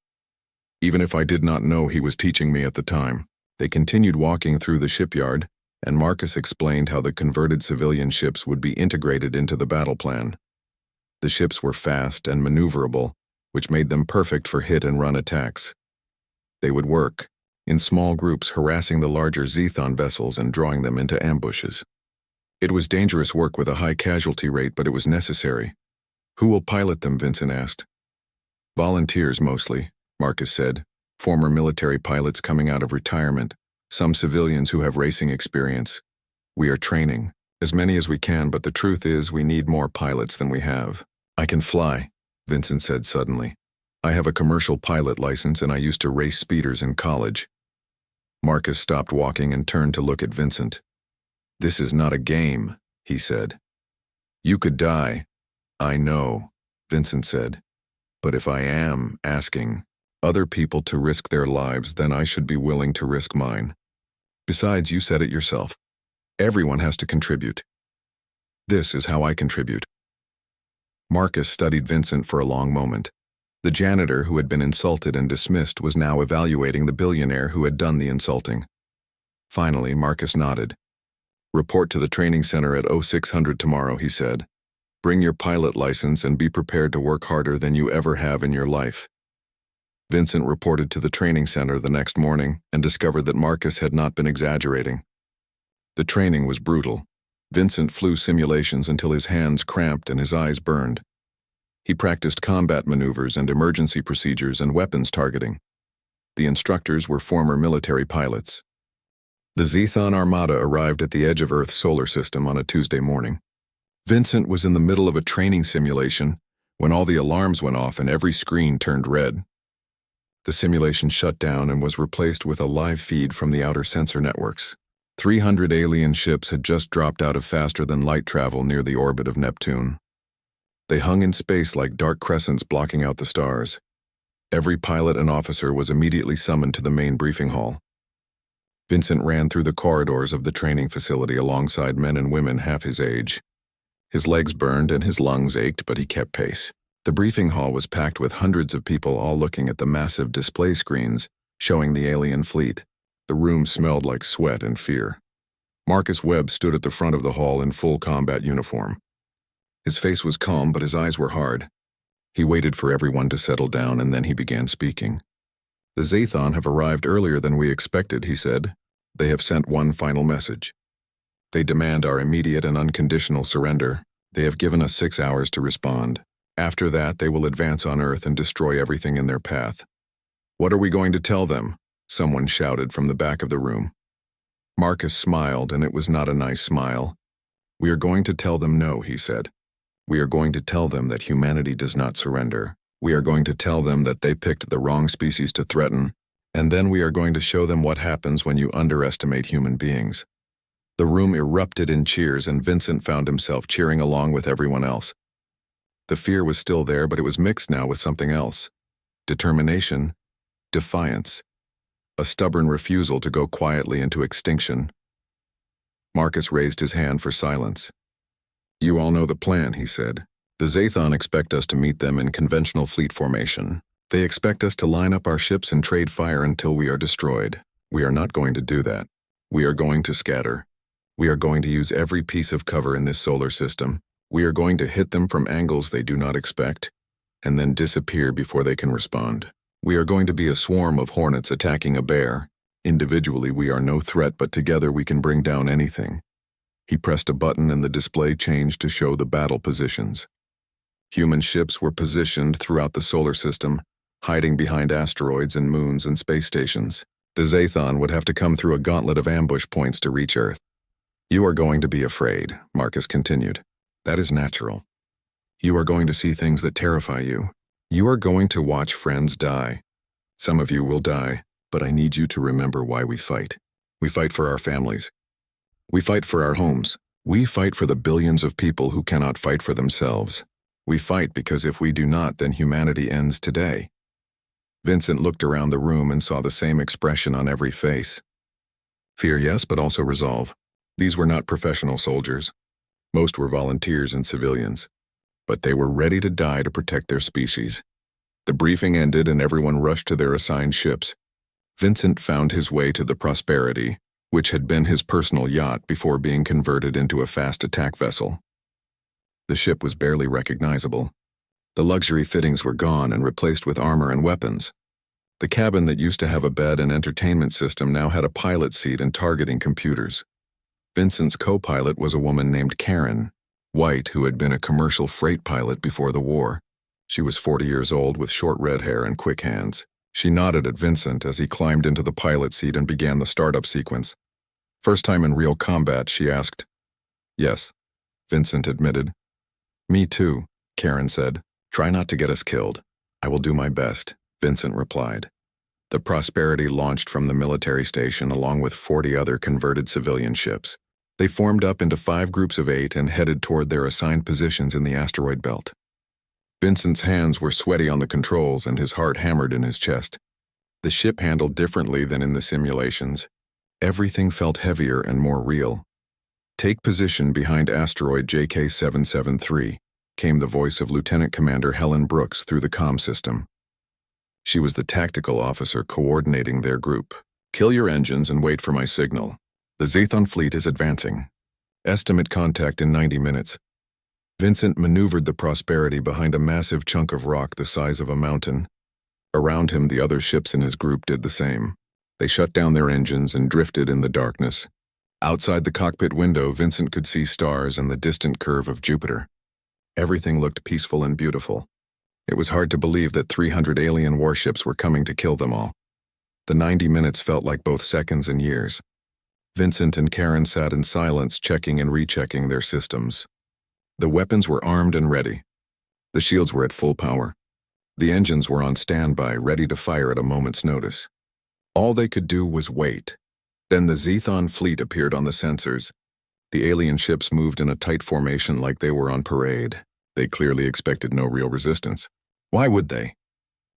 Even if I did not know he was teaching me at the time. They continued walking through the shipyard, and Marcus explained how the converted civilian ships would be integrated into the battle plan. The ships were fast and maneuverable, which made them perfect for hit-and-run attacks. They would work, in small groups harassing the larger Zethon vessels and drawing them into ambushes. It was dangerous work with a high casualty rate, but it was necessary. Who will pilot them, Vincent asked. Volunteers mostly, Marcus said. Former military pilots coming out of retirement, some civilians who have racing experience. We are training, as many as we can, but the truth is we need more pilots than we have. I can fly, Vincent said suddenly. I have a commercial pilot license and I used to race speeders in college. Marcus stopped walking and turned to look at Vincent. This is not a game, he said. You could die. I know, Vincent said. But if I am asking other people to risk their lives, then I should be willing to risk mine. Besides, you said it yourself. Everyone has to contribute. This is how I contribute. Marcus studied Vincent for a long moment. The janitor who had been insulted and dismissed was now evaluating the billionaire who had done the insulting. Finally, Marcus nodded. Report to the training center at 0600 tomorrow, he said. Bring your pilot license and be prepared to work harder than you ever have in your life. Vincent reported to the training center the next morning and discovered that Marcus had not been exaggerating. The training was brutal. Vincent flew simulations until his hands cramped and his eyes burned. He practiced combat maneuvers and emergency procedures and weapons targeting. The instructors were former military pilots. The Zethon Armada arrived at the edge of Earth's solar system on a Tuesday morning. Vincent was in the middle of a training simulation when all the alarms went off and every screen turned red. The simulation shut down and was replaced with a live feed from the outer sensor networks. 300 alien ships had just dropped out of faster-than-light travel near the orbit of Neptune. They hung in space like dark crescents blocking out the stars. Every pilot and officer was immediately summoned to the main briefing hall. Vincent ran through the corridors of the training facility alongside men and women half his age. His legs burned and his lungs ached, but he kept pace. The briefing hall was packed with hundreds of people all looking at the massive display screens showing the alien fleet. The room smelled like sweat and fear. Marcus Webb stood at the front of the hall in full combat uniform. His face was calm, but his eyes were hard. He waited for everyone to settle down, and then he began speaking. The Zethon have arrived earlier than we expected, he said. They have sent one final message. They demand our immediate and unconditional surrender. They have given us 6 hours to respond. After that, they will advance on Earth and destroy everything in their path. What are we going to tell them? Someone shouted from the back of the room. Marcus smiled, and it was not a nice smile. We are going to tell them no, he said. We are going to tell them that humanity does not surrender. We are going to tell them that they picked the wrong species to threaten, and then we are going to show them what happens when you underestimate human beings. The room erupted in cheers, and Vincent found himself cheering along with everyone else. The fear was still there, but it was mixed now with something else. Determination, defiance, a stubborn refusal to go quietly into extinction. Marcus raised his hand for silence. You all know the plan, he said. The Zethon expect us to meet them in conventional fleet formation. They expect us to line up our ships and trade fire until we are destroyed. We are not going to do that. We are going to scatter. We are going to use every piece of cover in this solar system. We are going to hit them from angles they do not expect, and then disappear before they can respond. We are going to be a swarm of hornets attacking a bear. Individually, we are no threat, but together we can bring down anything. He pressed a button and the display changed to show the battle positions. Human ships were positioned throughout the solar system, hiding behind asteroids and moons and space stations. The Zethon would have to come through a gauntlet of ambush points to reach Earth. You are going to be afraid, Marcus continued. That is natural. You are going to see things that terrify you. You are going to watch friends die. Some of you will die, but I need you to remember why we fight. We fight for our families. We fight for our homes. We fight for the billions of people who cannot fight for themselves. We fight because if we do not, then humanity ends today. Vincent looked around the room and saw the same expression on every face. Fear, yes, but also resolve. These were not professional soldiers. Most were volunteers and civilians, but they were ready to die to protect their species. The briefing ended and everyone rushed to their assigned ships. Vincent found his way to the Prosperity, which had been his personal yacht before being converted into a fast attack vessel. The ship was barely recognizable. The luxury fittings were gone and replaced with armor and weapons. The cabin that used to have a bed and entertainment system now had a pilot seat and targeting computers. Vincent's co-pilot was a woman named Karen, white, who had been a commercial freight pilot before the war. She was 40 years old with short red hair and quick hands. She nodded at Vincent as he climbed into the pilot seat and began the startup sequence. First time in real combat, she asked. Yes, Vincent admitted. Me too, Karen said. Try not to get us killed. I will do my best, Vincent replied. The Prosperity launched from the military station along with 40 other converted civilian ships. They formed up into 5 groups of 8 and headed toward their assigned positions in the asteroid belt. Vincent's hands were sweaty on the controls and his heart hammered in his chest. The ship handled differently than in the simulations. Everything felt heavier and more real. Take position behind asteroid JK773, came the voice of Lieutenant Commander Helen Brooks through the comm system. She was the tactical officer coordinating their group. Kill your engines and wait for my signal. The Zathon fleet is advancing. Estimate contact in 90 minutes. Vincent maneuvered the Prosperity behind a massive chunk of rock the size of a mountain. Around him, the other ships in his group did the same. They shut down their engines and drifted in the darkness. Outside the cockpit window, Vincent could see stars and the distant curve of Jupiter. Everything looked peaceful and beautiful. It was hard to believe that 300 alien warships were coming to kill them all. The 90 minutes felt like both seconds and years. Vincent and Karen sat in silence, checking and rechecking their systems. The weapons were armed and ready. The shields were at full power. The engines were on standby, ready to fire at a moment's notice. All they could do was wait. Then the Zathon fleet appeared on the sensors. The alien ships moved in a tight formation like they were on parade. They clearly expected no real resistance. Why would they?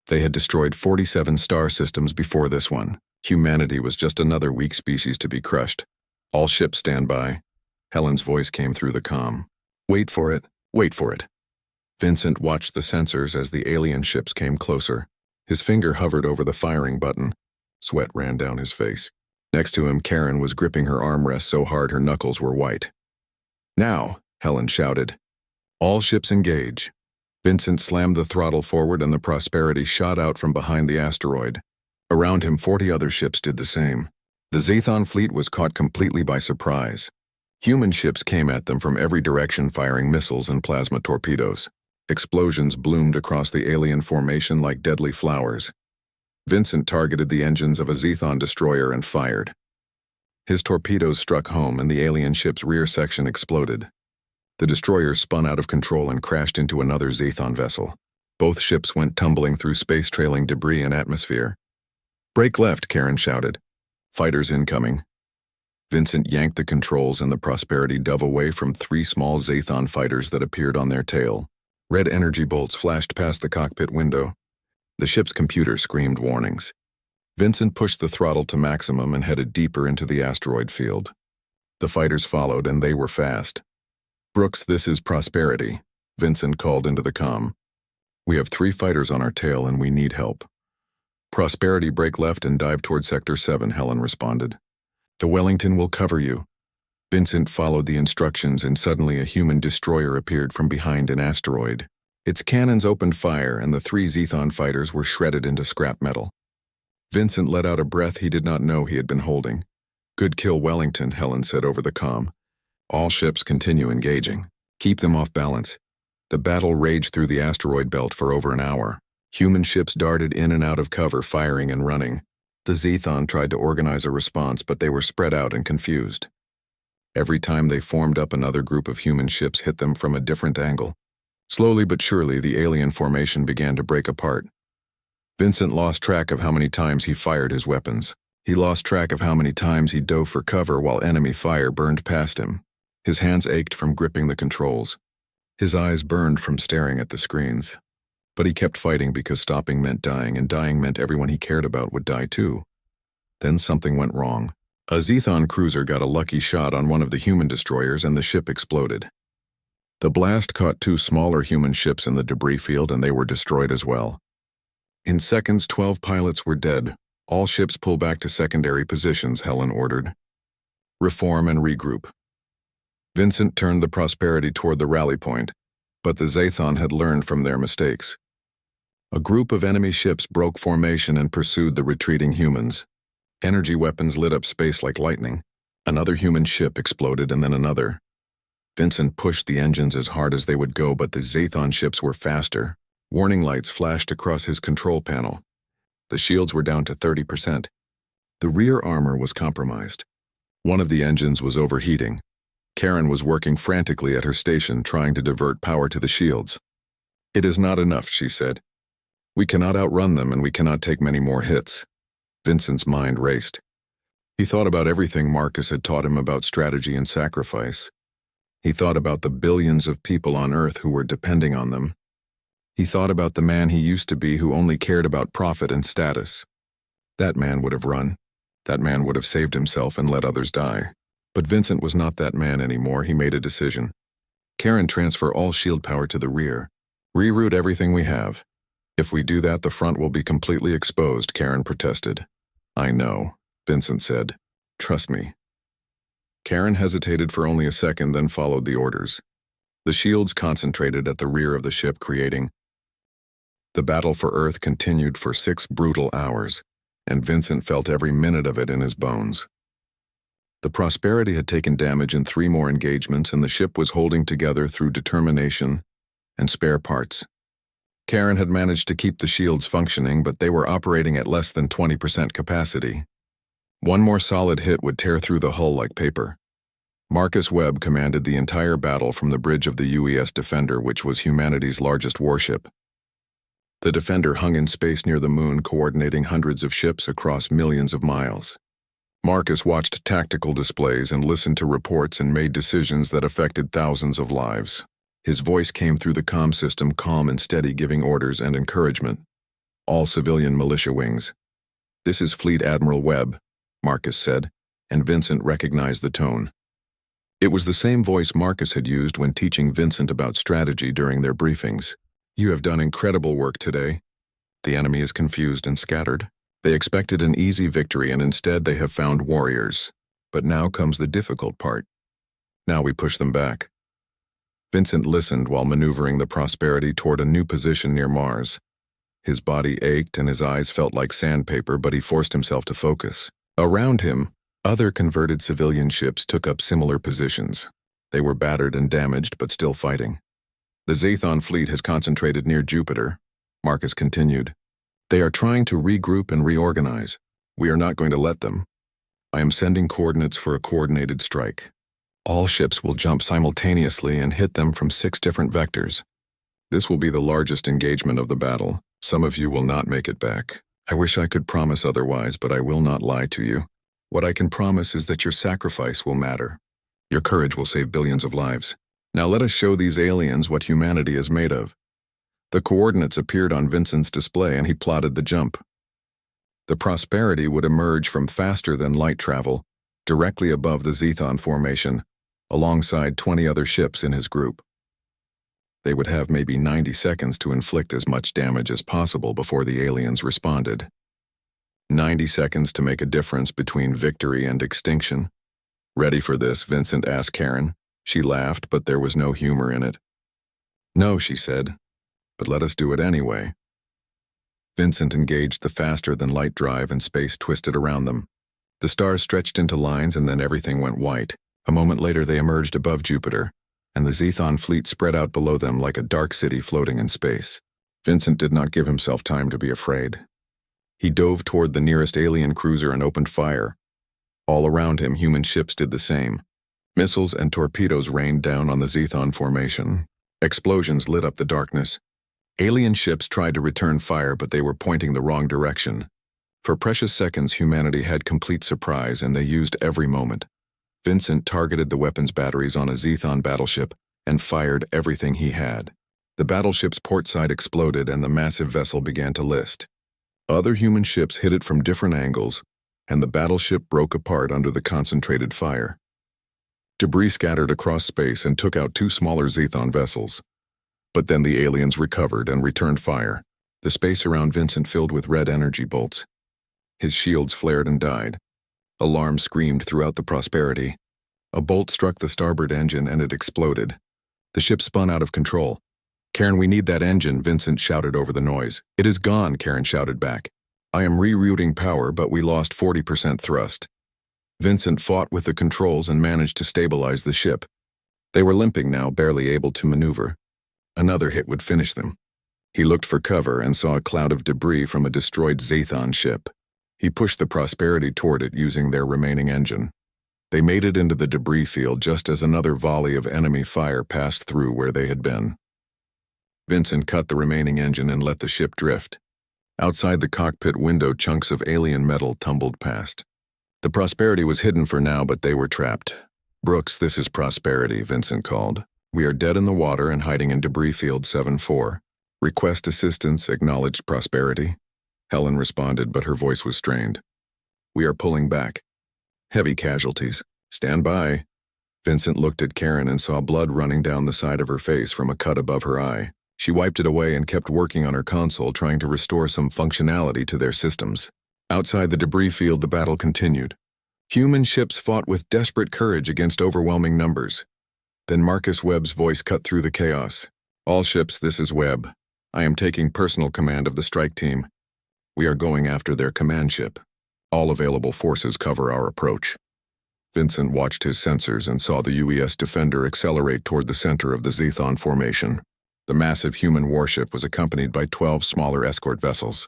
They had destroyed 47 star systems before this one. Humanity was just another weak species to be crushed. All ships stand by. Helen's voice came through the comm. Wait for it. Wait for it. Vincent watched the sensors as the alien ships came closer. His finger hovered over the firing button. Sweat ran down his face. Next to him, Karen was gripping her armrest so hard her knuckles were white. Now, Helen shouted. All ships engage. Vincent slammed the throttle forward and the Prosperity shot out from behind the asteroid. Around him, 40 other ships did the same. The Zathon fleet was caught completely by surprise. Human ships came at them from every direction, firing missiles and plasma torpedoes. Explosions bloomed across the alien formation like deadly flowers. Vincent targeted the engines of a Zathon destroyer and fired. His torpedoes struck home and the alien ship's rear section exploded. The destroyer spun out of control and crashed into another Zathon vessel. Both ships went tumbling through space, trailing debris and atmosphere. Brake left, Karen shouted. Fighters incoming. Vincent yanked the controls and the Prosperity dove away from 3 small Zathon fighters that appeared on their tail. Red energy bolts flashed past the cockpit window. The ship's computer screamed warnings. Vincent pushed the throttle to maximum and headed deeper into the asteroid field. The fighters followed, and they were fast. Brooks, this is Prosperity, Vincent called into the comm. We have 3 fighters on our tail and we need help. Prosperity, brake left and dive toward Sector 7, Helen responded. The Wellington will cover you. Vincent followed the instructions and suddenly a human destroyer appeared from behind an asteroid. Its cannons opened fire and the 3 Zathon fighters were shredded into scrap metal. Vincent let out a breath he did not know he had been holding. Good kill, Wellington, Helen said over the comm. All ships continue engaging. Keep them off balance. The battle raged through the asteroid belt for over an hour. Human ships darted in and out of cover, firing and running. The Zathon tried to organize a response, but they were spread out and confused. Every time they formed up, another group of human ships hit them from a different angle. Slowly but surely, the alien formation began to break apart. Vincent lost track of how many times he fired his weapons. He lost track of how many times he dove for cover while enemy fire burned past him. His hands ached from gripping the controls. His eyes burned from staring at the screens. But he kept fighting because stopping meant dying, and dying meant everyone he cared about would die too. Then something went wrong. A Zathon cruiser got a lucky shot on one of the human destroyers and the ship exploded. The blast caught two smaller human ships in the debris field and they were destroyed as well. In seconds, 12 pilots were dead. All ships pull back to secondary positions, Helen ordered. Reform and regroup. Vincent turned the Prosperity toward the rally point, but the Zathon had learned from their mistakes. A group of enemy ships broke formation and pursued the retreating humans. Energy weapons lit up space like lightning. Another human ship exploded and then another. Vincent pushed the engines as hard as they would go, but the Zathon ships were faster. Warning lights flashed across his control panel. The shields were down to 30%. The rear armor was compromised. One of the engines was overheating. Karen was working frantically at her station, trying to divert power to the shields. "It is not enough," she said. "We cannot outrun them and we cannot take many more hits." Vincent's mind raced. He thought about everything Marcus had taught him about strategy and sacrifice. He thought about the billions of people on Earth who were depending on them. He thought about the man he used to be who only cared about profit and status. That man would have run. That man would have saved himself and let others die. But Vincent was not that man anymore. He made a decision. "Karen, transfer all shield power to the rear. Reroute everything we have. If we do that, the front will be completely exposed," Karen protested. "I know," Vincent said. "Trust me." Karen hesitated for only a second, then followed the orders. The shields concentrated at the rear of the ship, creating. The battle for Earth continued for 6 brutal hours, and Vincent felt every minute of it in his bones. The Prosperity had taken damage in 3 more engagements, and the ship was holding together through determination and spare parts. Karen had managed to keep the shields functioning, but they were operating at less than 20% capacity. One more solid hit would tear through the hull like paper. Marcus Webb commanded the entire battle from the bridge of the UES Defender, which was humanity's largest warship. The Defender hung in space near the moon, coordinating hundreds of ships across millions of miles. Marcus watched tactical displays and listened to reports and made decisions that affected thousands of lives. His voice came through the comm system, calm and steady, giving orders and encouragement. "All civilian militia wings. This is Fleet Admiral Webb," Marcus said, and Vincent recognized the tone. It was the same voice Marcus had used when teaching Vincent about strategy during their briefings. "You have done incredible work today. The enemy is confused and scattered. They expected an easy victory and instead they have found warriors. But now comes the difficult part. Now we push them back." Vincent listened while maneuvering the Prosperity toward a new position near Mars. His body ached and his eyes felt like sandpaper, but he forced himself to focus. Around him, other converted civilian ships took up similar positions. They were battered and damaged, but still fighting. "The Zathon fleet has concentrated near Jupiter," Marcus continued. "They are trying to regroup and reorganize. We are not going to let them. I am sending coordinates for a coordinated strike. All ships will jump simultaneously and hit them from 6 different vectors. This will be the largest engagement of the battle. Some of you will not make it back. I wish I could promise otherwise, but I will not lie to you. What I can promise is that your sacrifice will matter. Your courage will save billions of lives. Now let us show these aliens what humanity is made of." The coordinates appeared on Vincent's display and he plotted the jump. The Prosperity would emerge from faster-than-light travel, directly above the Zathon formation, alongside 20 other ships in his group. They would have maybe 90 seconds to inflict as much damage as possible before the aliens responded. 90 seconds to make a difference between victory and extinction. "Ready for this?" Vincent asked Karen. She laughed, but there was no humor in it. "No," she said, "but let us do it anyway." Vincent engaged the faster-than-light drive and space twisted around them. The stars stretched into lines and then everything went white. A moment later they emerged above Jupiter, and the Zathon fleet spread out below them like a dark city floating in space. Vincent did not give himself time to be afraid. He dove toward the nearest alien cruiser and opened fire. All around him, human ships did the same. Missiles and torpedoes rained down on the Zathon formation. Explosions lit up the darkness. Alien ships tried to return fire, but they were pointing the wrong direction. For precious seconds, humanity had complete surprise, and they used every moment. Vincent targeted the weapons batteries on a Zathon battleship and fired everything he had. The battleship's port side exploded and the massive vessel began to list. Other human ships hit it from different angles, and the battleship broke apart under the concentrated fire. Debris scattered across space and took out two smaller Zethon vessels. But then the aliens recovered and returned fire, the space around Vincent filled with red energy bolts. His shields flared and died. Alarm screamed throughout the Prosperity. A bolt struck the starboard engine and it exploded. The ship spun out of control. "Karen, we need that engine," Vincent shouted over the noise. "It is gone," Karen shouted back. "I am rerouting power, but we lost 40% thrust." Vincent fought with the controls and managed to stabilize the ship. They were limping now, barely able to maneuver. Another hit would finish them. He looked for cover and saw a cloud of debris from a destroyed Zethon ship. He pushed the Prosperity toward it using their remaining engine. They made it into the debris field just as another volley of enemy fire passed through where they had been. Vincent cut the remaining engine and let the ship drift. Outside the cockpit window, chunks of alien metal tumbled past. The Prosperity was hidden for now, but they were trapped. "Brooks, this is Prosperity," Vincent called. "We are dead in the water and hiding in debris field 7-4. Request assistance," acknowledged Prosperity. Helen responded, but her voice was strained. "We are pulling back. Heavy casualties. Stand by." Vincent looked at Karen and saw blood running down the side of her face from a cut above her eye. She wiped it away and kept working on her console, trying to restore some functionality to their systems. Outside the debris field, the battle continued. Human ships fought with desperate courage against overwhelming numbers. Then Marcus Webb's voice cut through the chaos. "All ships, this is Webb. I am taking personal command of the strike team. We are going after their command ship. All available forces cover our approach." Vincent watched his sensors and saw the UES Defender accelerate toward the center of the Zethon formation. The massive human warship was accompanied by 12 smaller escort vessels.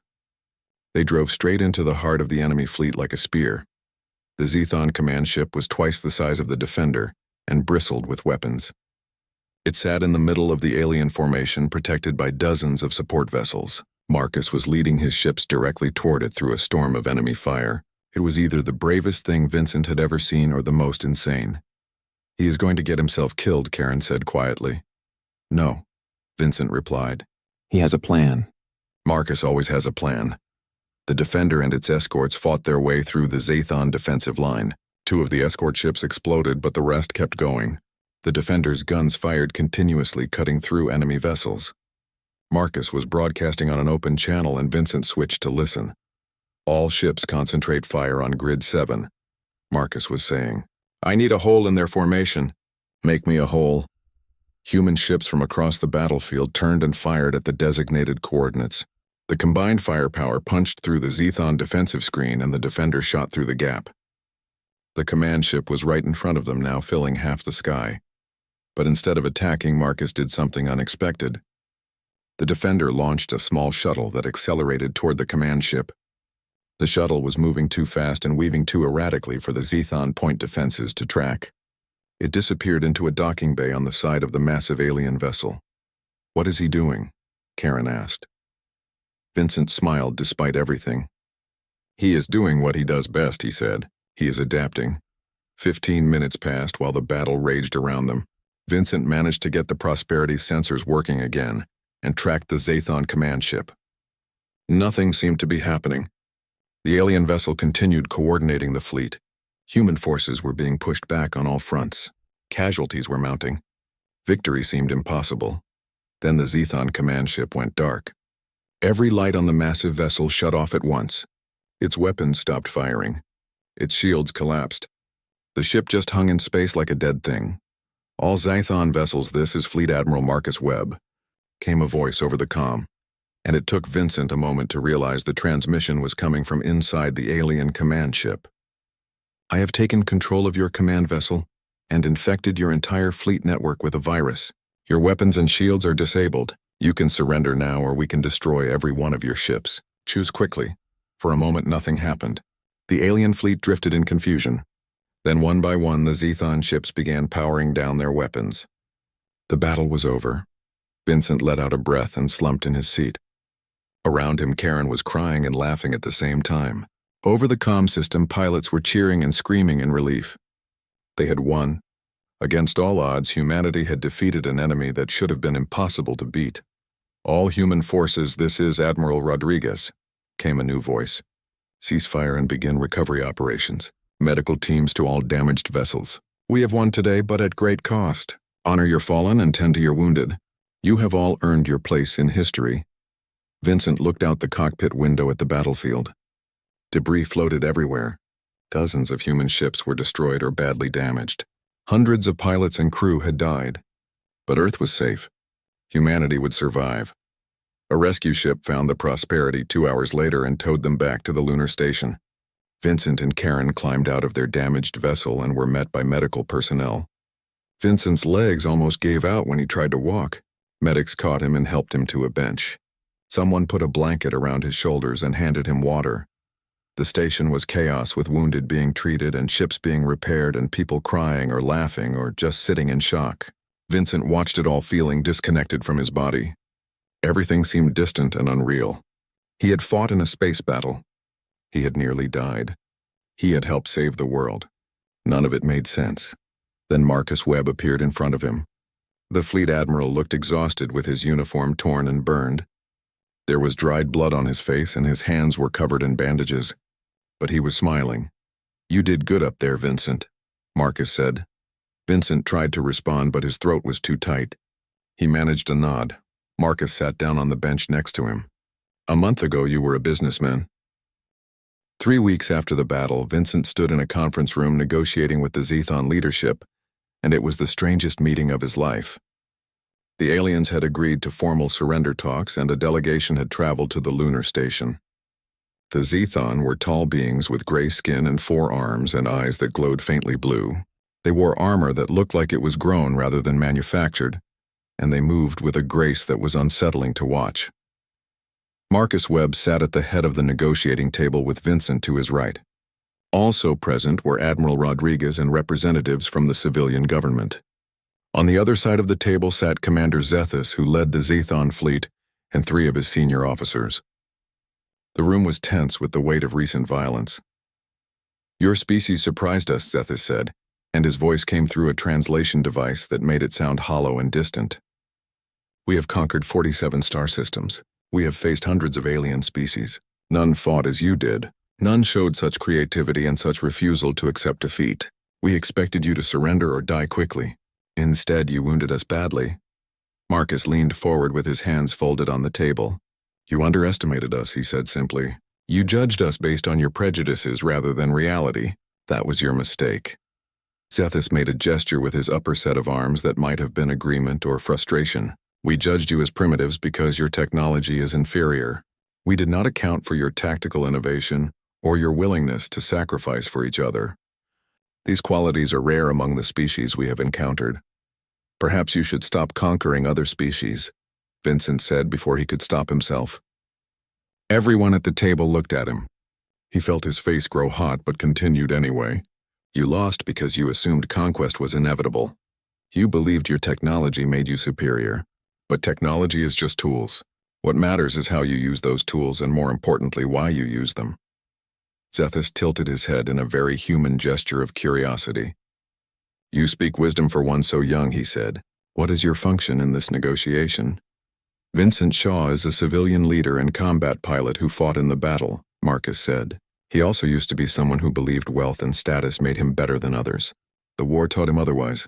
They drove straight into the heart of the enemy fleet like a spear. The Zethon command ship was twice the size of the Defender and bristled with weapons. It sat in the middle of the alien formation, protected by dozens of support vessels. Marcus was leading his ships directly toward it through a storm of enemy fire. It was either the bravest thing Vincent had ever seen or the most insane. "He is going to get himself killed," Karen said quietly. "No," Vincent replied. "He has a plan." Marcus always has a plan. The Defender and its escorts fought their way through the Zethon defensive line. 2 of the escort ships exploded, but the rest kept going. The Defender's guns fired continuously, cutting through enemy vessels. Marcus was broadcasting on an open channel, and Vincent switched to listen. "All ships concentrate fire on Grid 7, Marcus was saying. "I need a hole in their formation." "Make me a hole." Human ships from across the battlefield turned and fired at the designated coordinates. The combined firepower punched through the Zethon defensive screen, and the Defender shot through the gap. The command ship was right in front of them now, filling half the sky. But instead of attacking, Marcus did something unexpected. The Defender launched a small shuttle that accelerated toward the command ship. The shuttle was moving too fast and weaving too erratically for the Zethon point defenses to track. It disappeared into a docking bay on the side of the massive alien vessel. "What is he doing?" Karen asked. Vincent smiled despite everything. "He is doing what he does best," he said. "He is adapting." 15 minutes passed while the battle raged around them. Vincent managed to get the Prosperity's sensors working again and tracked the Zethon command ship. Nothing seemed to be happening. The alien vessel continued coordinating the fleet. Human forces were being pushed back on all fronts. Casualties were mounting. Victory seemed impossible. Then the Zethon command ship went dark. Every light on the massive vessel shut off at once. Its weapons stopped firing. Its shields collapsed. The ship just hung in space like a dead thing. "All Zethon vessels, this is Fleet Admiral Marcus Webb," came a voice over the comm, and it took Vincent a moment to realize the transmission was coming from inside the alien command ship. "I have taken control of your command vessel and infected your entire fleet network with a virus. Your weapons and shields are disabled. You can surrender now, or we can destroy every one of your ships. Choose quickly." For a moment, nothing happened. The alien fleet drifted in confusion. Then one by one, the Zethon ships began powering down their weapons. The battle was over. Vincent let out a breath and slumped in his seat. Around him, Karen was crying and laughing at the same time. Over the comm system, pilots were cheering and screaming in relief. They had won. Against all odds, humanity had defeated an enemy that should have been impossible to beat. "All human forces, this is Admiral Rodriguez," came a new voice. "Cease fire and begin recovery operations. Medical teams to all damaged vessels." We have won today, but at great cost. Honor your fallen and tend to your wounded. You have all earned your place in history." Vincent looked out the cockpit window at the battlefield. Debris floated everywhere. Dozens of human ships were destroyed or badly damaged. Hundreds of pilots and crew had died. But Earth was safe. Humanity would survive. A rescue ship found the Prosperity 2 hours later and towed them back to the lunar station. Vincent and Karen climbed out of their damaged vessel and were met by medical personnel. Vincent's legs almost gave out when he tried to walk. Medics caught him and helped him to a bench. Someone put a blanket around his shoulders and handed him water. The station was chaos, with wounded being treated and ships being repaired and people crying or laughing or just sitting in shock. Vincent watched it all, feeling disconnected from his body. Everything seemed distant and unreal. He had fought in a space battle. He had nearly died. He had helped save the world. None of it made sense. Then Marcus Webb appeared in front of him. The fleet admiral looked exhausted, with his uniform torn and burned. There was dried blood on his face and his hands were covered in bandages. But he was smiling. "You did good up there, Vincent," Marcus said. Vincent tried to respond, but his throat was too tight. He managed a nod. Marcus sat down on the bench next to him. "A month ago you were a businessman." 3 weeks after the battle, Vincent stood in a conference room negotiating with the Zethon leadership, and it was the strangest meeting of his life. The aliens had agreed to formal surrender talks, and a delegation had traveled to the lunar station. The Zethon were tall beings with gray skin and 4 arms and eyes that glowed faintly blue. They wore armor that looked like it was grown rather than manufactured, and they moved with a grace that was unsettling to watch. Marcus Webb sat at the head of the negotiating table with Vincent to his right. Also present were Admiral Rodriguez and representatives from the civilian government. On the other side of the table sat Commander Zethus, who led the Zethon fleet, and 3 of his senior officers. The room was tense with the weight of recent violence. "Your species surprised us," Zethus said, and his voice came through a translation device that made it sound hollow and distant. "We have conquered 47 star systems. We have faced hundreds of alien species. None fought as you did. None showed such creativity and such refusal to accept defeat. We expected you to surrender or die quickly. Instead, you wounded us badly." Marcus leaned forward with his hands folded on the table. "You underestimated us," he said simply. "You judged us based on your prejudices rather than reality. That was your mistake." Zethus made a gesture with his upper set of arms that might have been agreement or frustration. "We judged you as primitives because your technology is inferior. We did not account for your tactical innovation or your willingness to sacrifice for each other. These qualities are rare among the species we have encountered. Perhaps you should stop conquering other species," Vincent said before he could stop himself. Everyone at the table looked at him. He felt his face grow hot but continued anyway. "You lost because you assumed conquest was inevitable. You believed your technology made you superior. But technology is just tools. What matters is how you use those tools, and more importantly, why you use them." Zethus tilted his head in a very human gesture of curiosity. "You speak wisdom for one so young," he said. "What is your function in this negotiation?" "Vincent Shaw is a civilian leader and combat pilot who fought in the battle," Marcus said. "He also used to be someone who believed wealth and status made him better than others. The war taught him otherwise.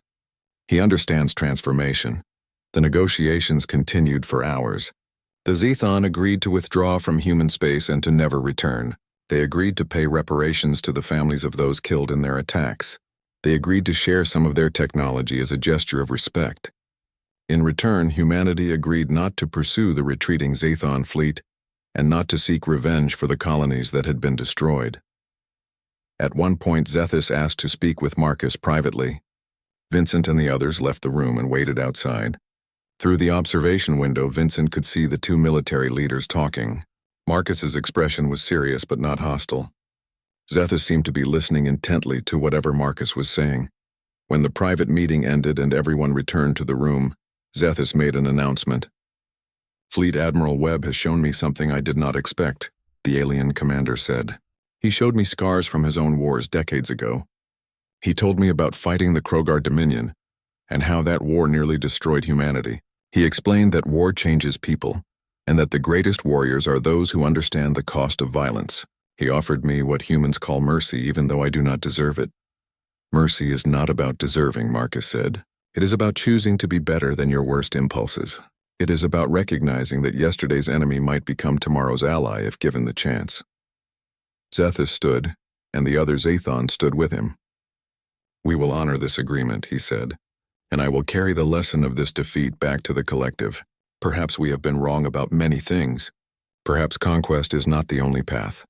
He understands transformation." The negotiations continued for hours. The Zethon agreed to withdraw from human space and to never return. They agreed to pay reparations to the families of those killed in their attacks. They agreed to share some of their technology as a gesture of respect. In return, humanity agreed not to pursue the retreating Zethon fleet and not to seek revenge for the colonies that had been destroyed. At one point, Zethus asked to speak with Marcus privately. Vincent and the others left the room and waited outside. Through the observation window, Vincent could see the 2 military leaders talking. Marcus's expression was serious but not hostile. Zethus seemed to be listening intently to whatever Marcus was saying. When the private meeting ended and everyone returned to the room, Zethus made an announcement. "Fleet Admiral Webb has shown me something I did not expect," the alien commander said. "He showed me scars from his own wars decades ago. He told me about fighting the Krogar Dominion and how that war nearly destroyed humanity. He explained that war changes people, and that the greatest warriors are those who understand the cost of violence. He offered me what humans call mercy, even though I do not deserve it. Mercy is not about deserving, Marcus said. It is about choosing to be better than your worst impulses. It is about recognizing that yesterday's enemy might become tomorrow's ally if given the chance. Zethus stood, and the other Zathon stood with him. We will honor this agreement, he said, and I will carry the lesson of this defeat back to the collective. Perhaps we have been wrong about many things. Perhaps conquest is not the only path.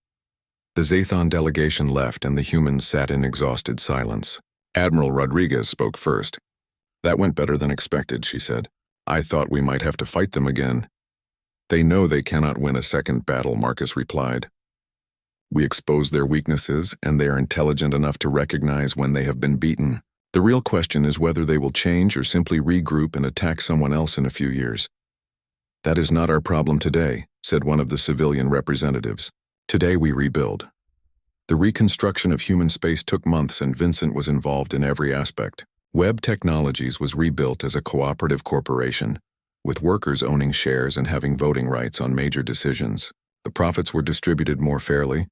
The Zathon delegation left and the humans sat in exhausted silence. Admiral Rodriguez spoke first. That went better than expected, she said. I thought we might have to fight them again. They know they cannot win a second battle, Marcus replied. We exposed their weaknesses, and they are intelligent enough to recognize when they have been beaten. The real question is whether they will change or simply regroup and attack someone else in a few years. That is not our problem today, said one of the civilian representatives. Today we rebuild. The reconstruction of human space took months, and Vincent was involved in every aspect. Web Technologies was rebuilt as a cooperative corporation, with workers owning shares and having voting rights on major decisions. The profits were distributed more fairly,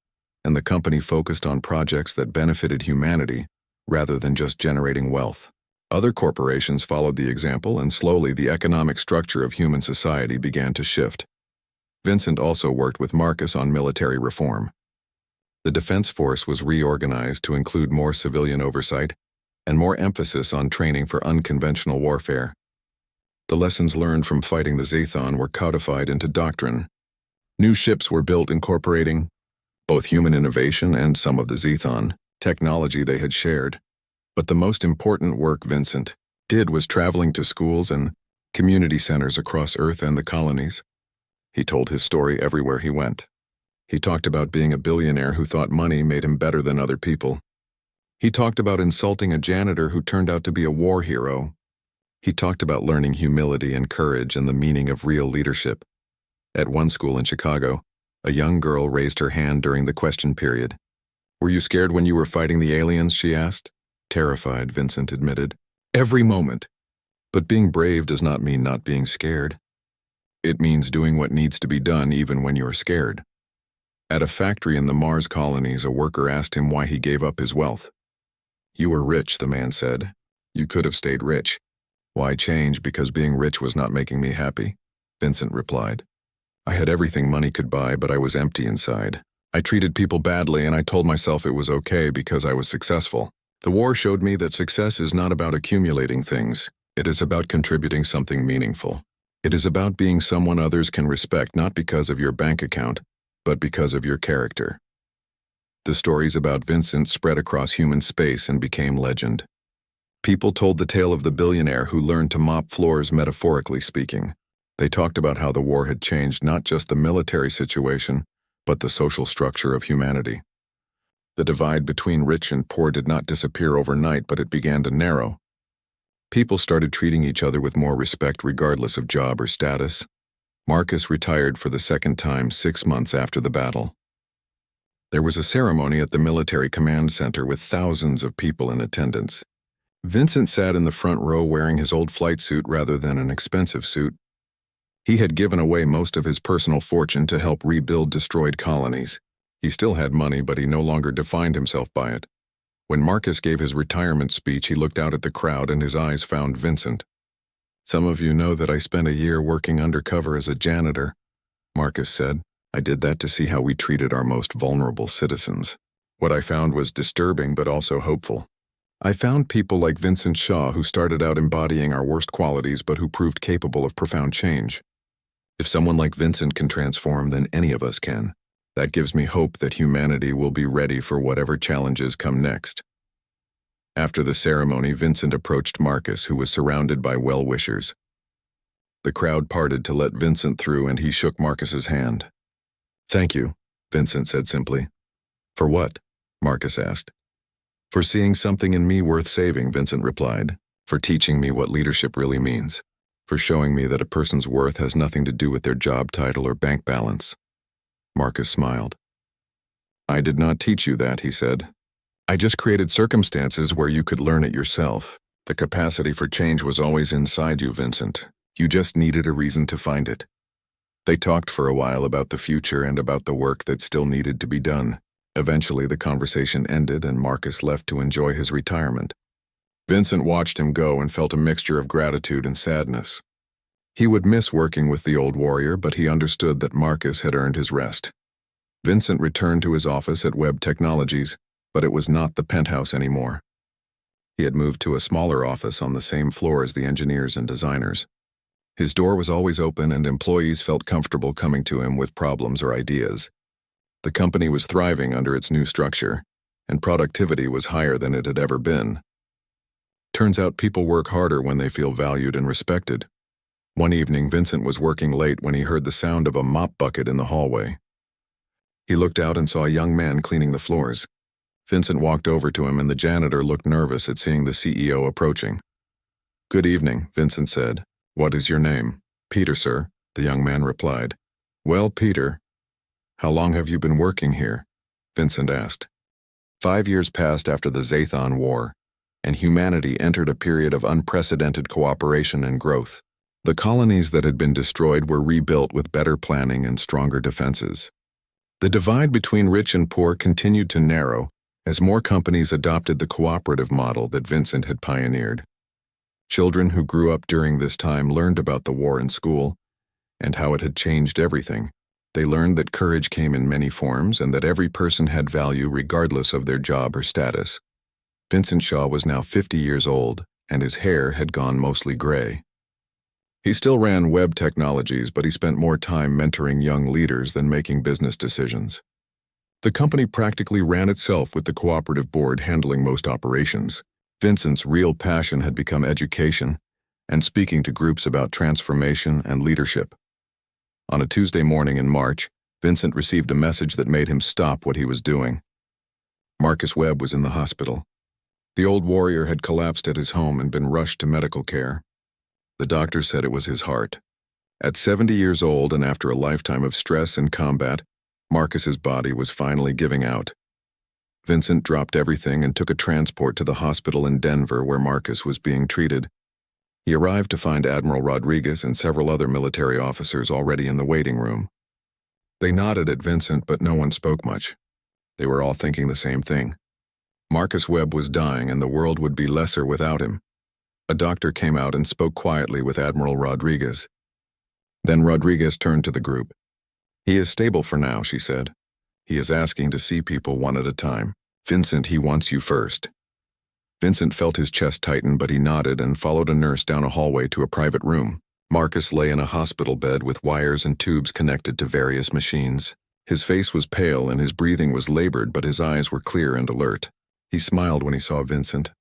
and the company focused on projects that benefited humanity rather than just generating wealth. Other corporations followed the example, and slowly the economic structure of human society began to shift. Vincent also worked with Marcus on military reform. The defense force was reorganized to include more civilian oversight and more emphasis on training for unconventional warfare. The lessons learned from fighting the Zathon were codified into doctrine. New ships were built incorporating both human innovation and some of the Zathon technology they had shared. But the most important work Vincent did was traveling to schools and community centers across Earth and the colonies. He told his story everywhere he went. He talked about being a billionaire who thought money made him better than other people. He talked about insulting a janitor who turned out to be a war hero. He talked about learning humility and courage and the meaning of real leadership. At one school in Chicago, a young girl raised her hand during the question period. Were you scared when you were fighting the aliens, she asked. Terrified, Vincent admitted. Every moment. But being brave does not mean not being scared. It means doing what needs to be done even when you're scared. At a factory in the Mars colonies, a worker asked him why he gave up his wealth. You were rich, the man said. You could have stayed rich. Why change because being rich was not making me happy? Vincent replied. I had everything money could buy, but I was empty inside. I treated people badly, and I told myself it was okay because I was successful. The war showed me that success is not about accumulating things. It is about contributing something meaningful. It is about being someone others can respect, not because of your bank account, but because of your character. The stories about Vincent spread across human space and became legend. People told the tale of the billionaire who learned to mop floors, metaphorically speaking. They talked about how the war had changed not just the military situation, but the social structure of humanity. The divide between rich and poor did not disappear overnight, but it began to narrow. People started treating each other with more respect regardless of job or status. Marcus retired for the second time 6 months after the battle. There was a ceremony at the military command center with thousands of people in attendance. Vincent sat in the front row wearing his old flight suit rather than an expensive suit. He had given away most of his personal fortune to help rebuild destroyed colonies. He still had money, but he no longer defined himself by it. When Marcus gave his retirement speech, he looked out at the crowd and his eyes found Vincent. Some of you know that I spent a year working undercover as a janitor, Marcus said. I did that to see how we treated our most vulnerable citizens. What I found was disturbing but also hopeful. I found people like Vincent Shaw who started out embodying our worst qualities but who proved capable of profound change. If someone like Vincent can transform, then any of us can. That gives me hope that humanity will be ready for whatever challenges come next. After the ceremony, Vincent approached Marcus, who was surrounded by well-wishers. The crowd parted to let Vincent through, and he shook Marcus's hand. Thank you, Vincent said simply. For what? Marcus asked. For seeing something in me worth saving, Vincent replied. For teaching me what leadership really means. For showing me that a person's worth has nothing to do with their job title or bank balance. Marcus smiled. I did not teach you that, he said. I just created circumstances where you could learn it yourself. The capacity for change was always inside you, Vincent. You just needed a reason to find it. They talked for a while about the future and about the work that still needed to be done. Eventually, the conversation ended and Marcus left to enjoy his retirement. Vincent watched him go and felt a mixture of gratitude and sadness. He would miss working with the old warrior, but he understood that Marcus had earned his rest. Vincent returned to his office at Web Technologies, but it was not the penthouse anymore. He had moved to a smaller office on the same floor as the engineers and designers. His door was always open and employees felt comfortable coming to him with problems or ideas. The company was thriving under its new structure, and productivity was higher than it had ever been. Turns out people work harder when they feel valued and respected. One evening, Vincent was working late when he heard the sound of a mop bucket in the hallway. He looked out and saw a young man cleaning the floors. Vincent walked over to him and the janitor looked nervous at seeing the CEO approaching. "Good evening," Vincent said. "What is your name?" "Peter, sir," the young man replied. "Well, Peter, how long have you been working here?" Vincent asked. 5 years passed after the Zathon War, and humanity entered a period of unprecedented cooperation and growth. The colonies that had been destroyed were rebuilt with better planning and stronger defenses. The divide between rich and poor continued to narrow as more companies adopted the cooperative model that Vincent had pioneered. Children who grew up during this time learned about the war in school and how it had changed everything. They learned that courage came in many forms and that every person had value regardless of their job or status. Vincent Shaw was now 50 years old, and his hair had gone mostly gray. He still ran Web Technologies, but he spent more time mentoring young leaders than making business decisions. The company practically ran itself with the cooperative board handling most operations. Vincent's real passion had become education and speaking to groups about transformation and leadership. On a Tuesday morning in March, Vincent received a message that made him stop what he was doing. Marcus Webb was in the hospital. The old warrior had collapsed at his home and been rushed to medical care. The doctor said it was his heart. At 70 years old and after a lifetime of stress and combat, Marcus's body was finally giving out. Vincent dropped everything and took a transport to the hospital in Denver where Marcus was being treated. He arrived to find Admiral Rodriguez and several other military officers already in the waiting room. They nodded at Vincent, but no one spoke much. They were all thinking the same thing. Marcus Webb was dying and the world would be lesser without him. A doctor came out and spoke quietly with Admiral Rodriguez. Then Rodriguez turned to the group. "He is stable for now," she said. "He is asking to see people one at a time. Vincent, he wants you first." Vincent felt his chest tighten, but he nodded and followed a nurse down a hallway to a private room. Marcus lay in a hospital bed with wires and tubes connected to various machines. His face was pale and his breathing was labored, but his eyes were clear and alert. He smiled when he saw Vincent.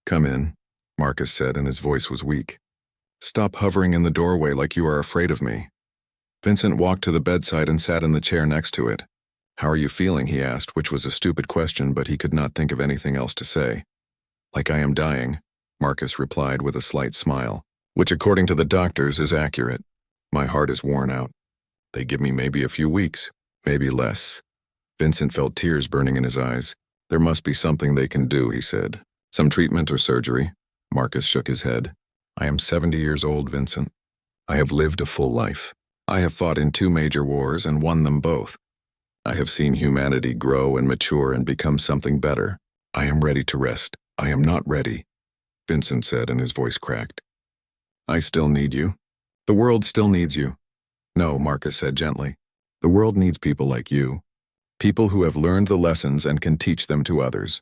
"Come in," Marcus said, and his voice was weak. "Stop hovering in the doorway like you are afraid of me." Vincent walked to the bedside and sat in the chair next to it. "How are you feeling?" he asked, which was a stupid question, but he could not think of anything else to say. "Like I am dying," Marcus replied with a slight smile, which according to the doctors is accurate. "My heart is worn out. They give me maybe a few weeks, maybe less." Vincent felt tears burning in his eyes. "There must be something they can do," he said. "Some treatment or surgery?" Marcus shook his head. "I am 70 years old, Vincent. I have lived a full life. I have fought in 2 major wars and won them both. I have seen humanity grow and mature and become something better. I am ready to rest. I am not ready," Vincent said, and his voice cracked. "I still need you. The world still needs you." "No," Marcus said gently. "The world needs people like you. People who have learned the lessons and can teach them to others.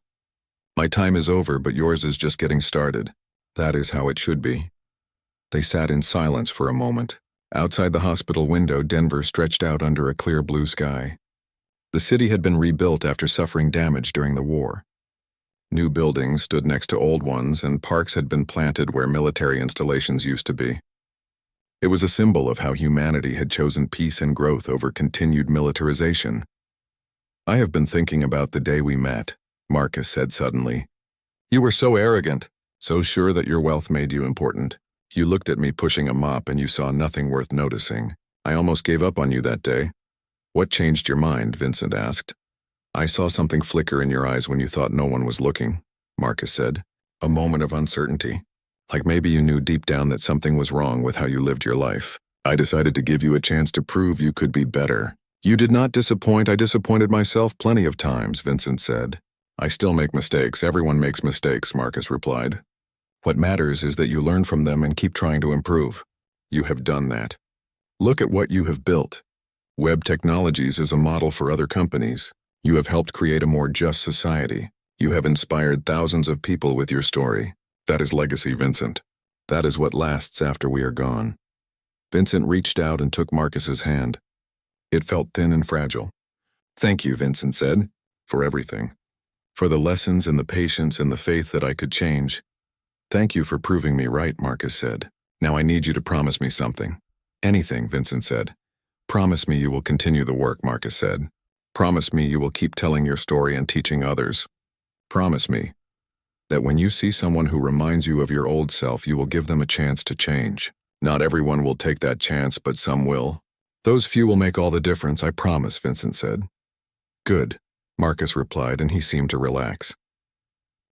My time is over, but yours is just getting started. That is how it should be." They sat in silence for a moment. Outside the hospital window, Denver stretched out under a clear blue sky. The city had been rebuilt after suffering damage during the war. New buildings stood next to old ones, and parks had been planted where military installations used to be. It was a symbol of how humanity had chosen peace and growth over continued militarization. "I have been thinking about the day we met," Marcus said suddenly. "You were so arrogant, so sure that your wealth made you important. You looked at me pushing a mop and you saw nothing worth noticing. I almost gave up on you that day." "What changed your mind?" Vincent asked. "I saw something flicker in your eyes when you thought no one was looking," Marcus said. "A moment of uncertainty. Like maybe you knew deep down that something was wrong with how you lived your life. I decided to give you a chance to prove you could be better. You did not disappoint. I disappointed myself plenty of times, Vincent said. I still make mistakes. Everyone makes mistakes, Marcus replied. What matters is that you learn from them and keep trying to improve. You have done that. Look at what you have built. Web Technologies is a model for other companies. You have helped create a more just society. You have inspired thousands of people with your story. That is legacy, Vincent. That is what lasts after we are gone. Vincent reached out and took Marcus's hand. It felt thin and fragile. Thank you, Vincent said, for everything. For the lessons and the patience and the faith that I could change. Thank you for proving me right, Marcus said. Now I need you to promise me something. Anything, Vincent said. Promise me you will continue the work, Marcus said. Promise me you will keep telling your story and teaching others. Promise me that when you see someone who reminds you of your old self, you will give them a chance to change. Not everyone will take that chance, but some will. Those few will make all the difference, I promise, Vincent said. Good, Marcus replied, and he seemed to relax.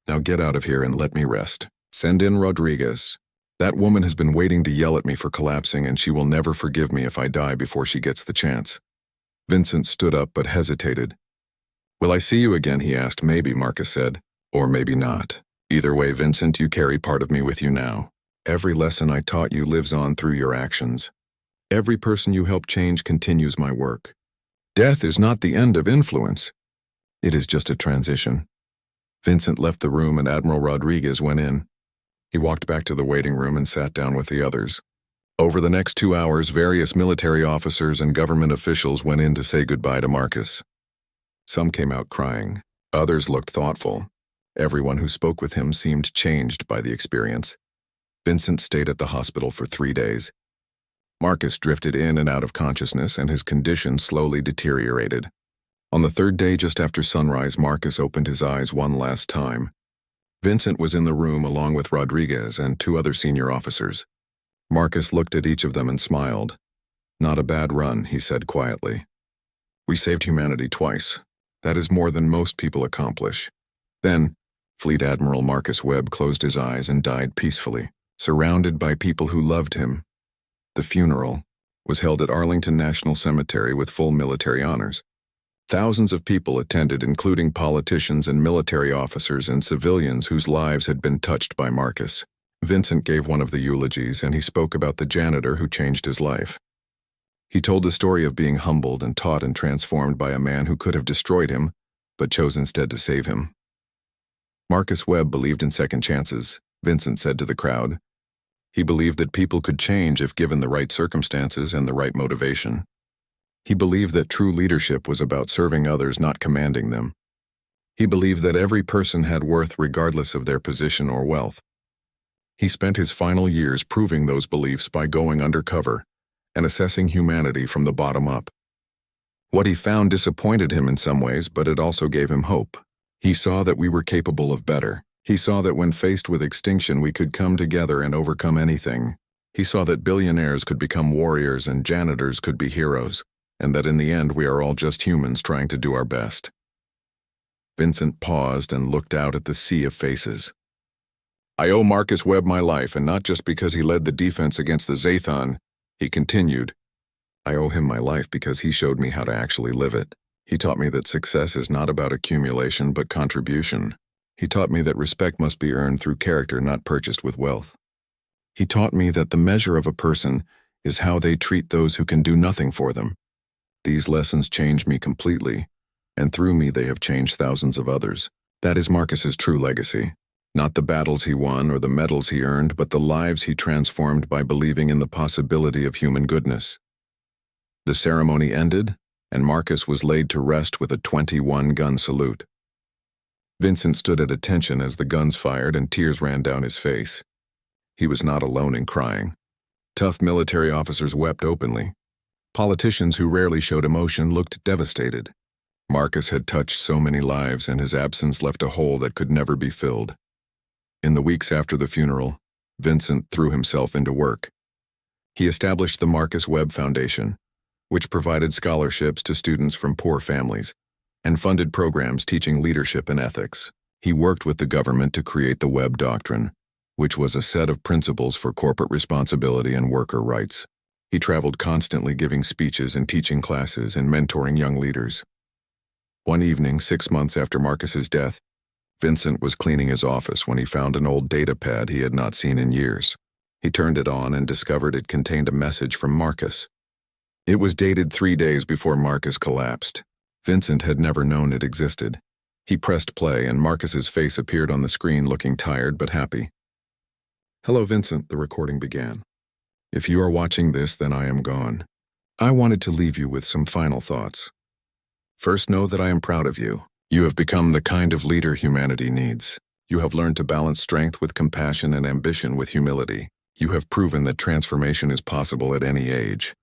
Now get out of here and let me rest. Send in Rodriguez. That woman has been waiting to yell at me for collapsing, and she will never forgive me if I die before she gets the chance. Vincent stood up but hesitated. Will I see you again, he asked. Maybe, Marcus said. Or maybe not. Either way, Vincent, you carry part of me with you now. Every lesson I taught you lives on through your actions. Every person you help change continues my work. Death is not the end of influence. It is just a transition. Vincent left the room and Admiral Rodriguez went in. He walked back to the waiting room and sat down with the others. Over the next 2 hours, various military officers and government officials went in to say goodbye to Marcus. Some came out crying. Others looked thoughtful. Everyone who spoke with him seemed changed by the experience. Vincent stayed at the hospital for 3 days. Marcus drifted in and out of consciousness, and his condition slowly deteriorated. On the 3rd day, just after sunrise, Marcus opened his eyes one last time. Vincent was in the room along with Rodriguez and 2 other senior officers. Marcus looked at each of them and smiled. Not a bad run, he said quietly. We saved humanity twice. That is more than most people accomplish. Then, Fleet Admiral Marcus Webb closed his eyes and died peacefully, surrounded by people who loved him. The funeral was held at Arlington National Cemetery with full military honors. Thousands of people attended, including politicians and military officers and civilians whose lives had been touched by Marcus. Vincent gave one of the eulogies, and he spoke about the janitor who changed his life. He told the story of being humbled and taught and transformed by a man who could have destroyed him, but chose instead to save him. Marcus Webb believed in second chances, Vincent said to the crowd. He believed that people could change if given the right circumstances and the right motivation. He believed that true leadership was about serving others, not commanding them. He believed that every person had worth regardless of their position or wealth. He spent his final years proving those beliefs by going undercover and assessing humanity from the bottom up. What he found disappointed him in some ways, but it also gave him hope. He saw that we were capable of better. He saw that when faced with extinction, we could come together and overcome anything. He saw that billionaires could become warriors and janitors could be heroes, and that in the end we are all just humans trying to do our best. Vincent paused and looked out at the sea of faces. I owe Marcus Webb my life, and not just because he led the defense against the Zathon, he continued. I owe him my life because he showed me how to actually live it. He taught me that success is not about accumulation but contribution. He taught me that respect must be earned through character, not purchased with wealth. He taught me that the measure of a person is how they treat those who can do nothing for them. These lessons changed me completely, and through me they have changed thousands of others. That is Marcus's true legacy. Not the battles he won or the medals he earned, but the lives he transformed by believing in the possibility of human goodness. The ceremony ended, and Marcus was laid to rest with a 21-gun salute. Vincent stood at attention as the guns fired and tears ran down his face. He was not alone in crying. Tough military officers wept openly. Politicians who rarely showed emotion looked devastated. Marcus had touched so many lives, and his absence left a hole that could never be filled. In the weeks after the funeral, Vincent threw himself into work. He established the Marcus Webb Foundation, which provided scholarships to students from poor families and funded programs teaching leadership and ethics. He worked with the government to create the Webb Doctrine, which was a set of principles for corporate responsibility and worker rights. He traveled constantly giving speeches and teaching classes and mentoring young leaders. One evening, 6 months after Marcus's death, Vincent was cleaning his office when he found an old data pad he had not seen in years. He turned it on and discovered it contained a message from Marcus. It was dated 3 days before Marcus collapsed. Vincent had never known it existed. He pressed play and Marcus's face appeared on the screen looking tired but happy. "Hello, Vincent," the recording began. "If you are watching this, then I am gone. I wanted to leave you with some final thoughts. First, know that I am proud of you. You have become the kind of leader humanity needs. You have learned to balance strength with compassion and ambition with humility. You have proven that transformation is possible at any age.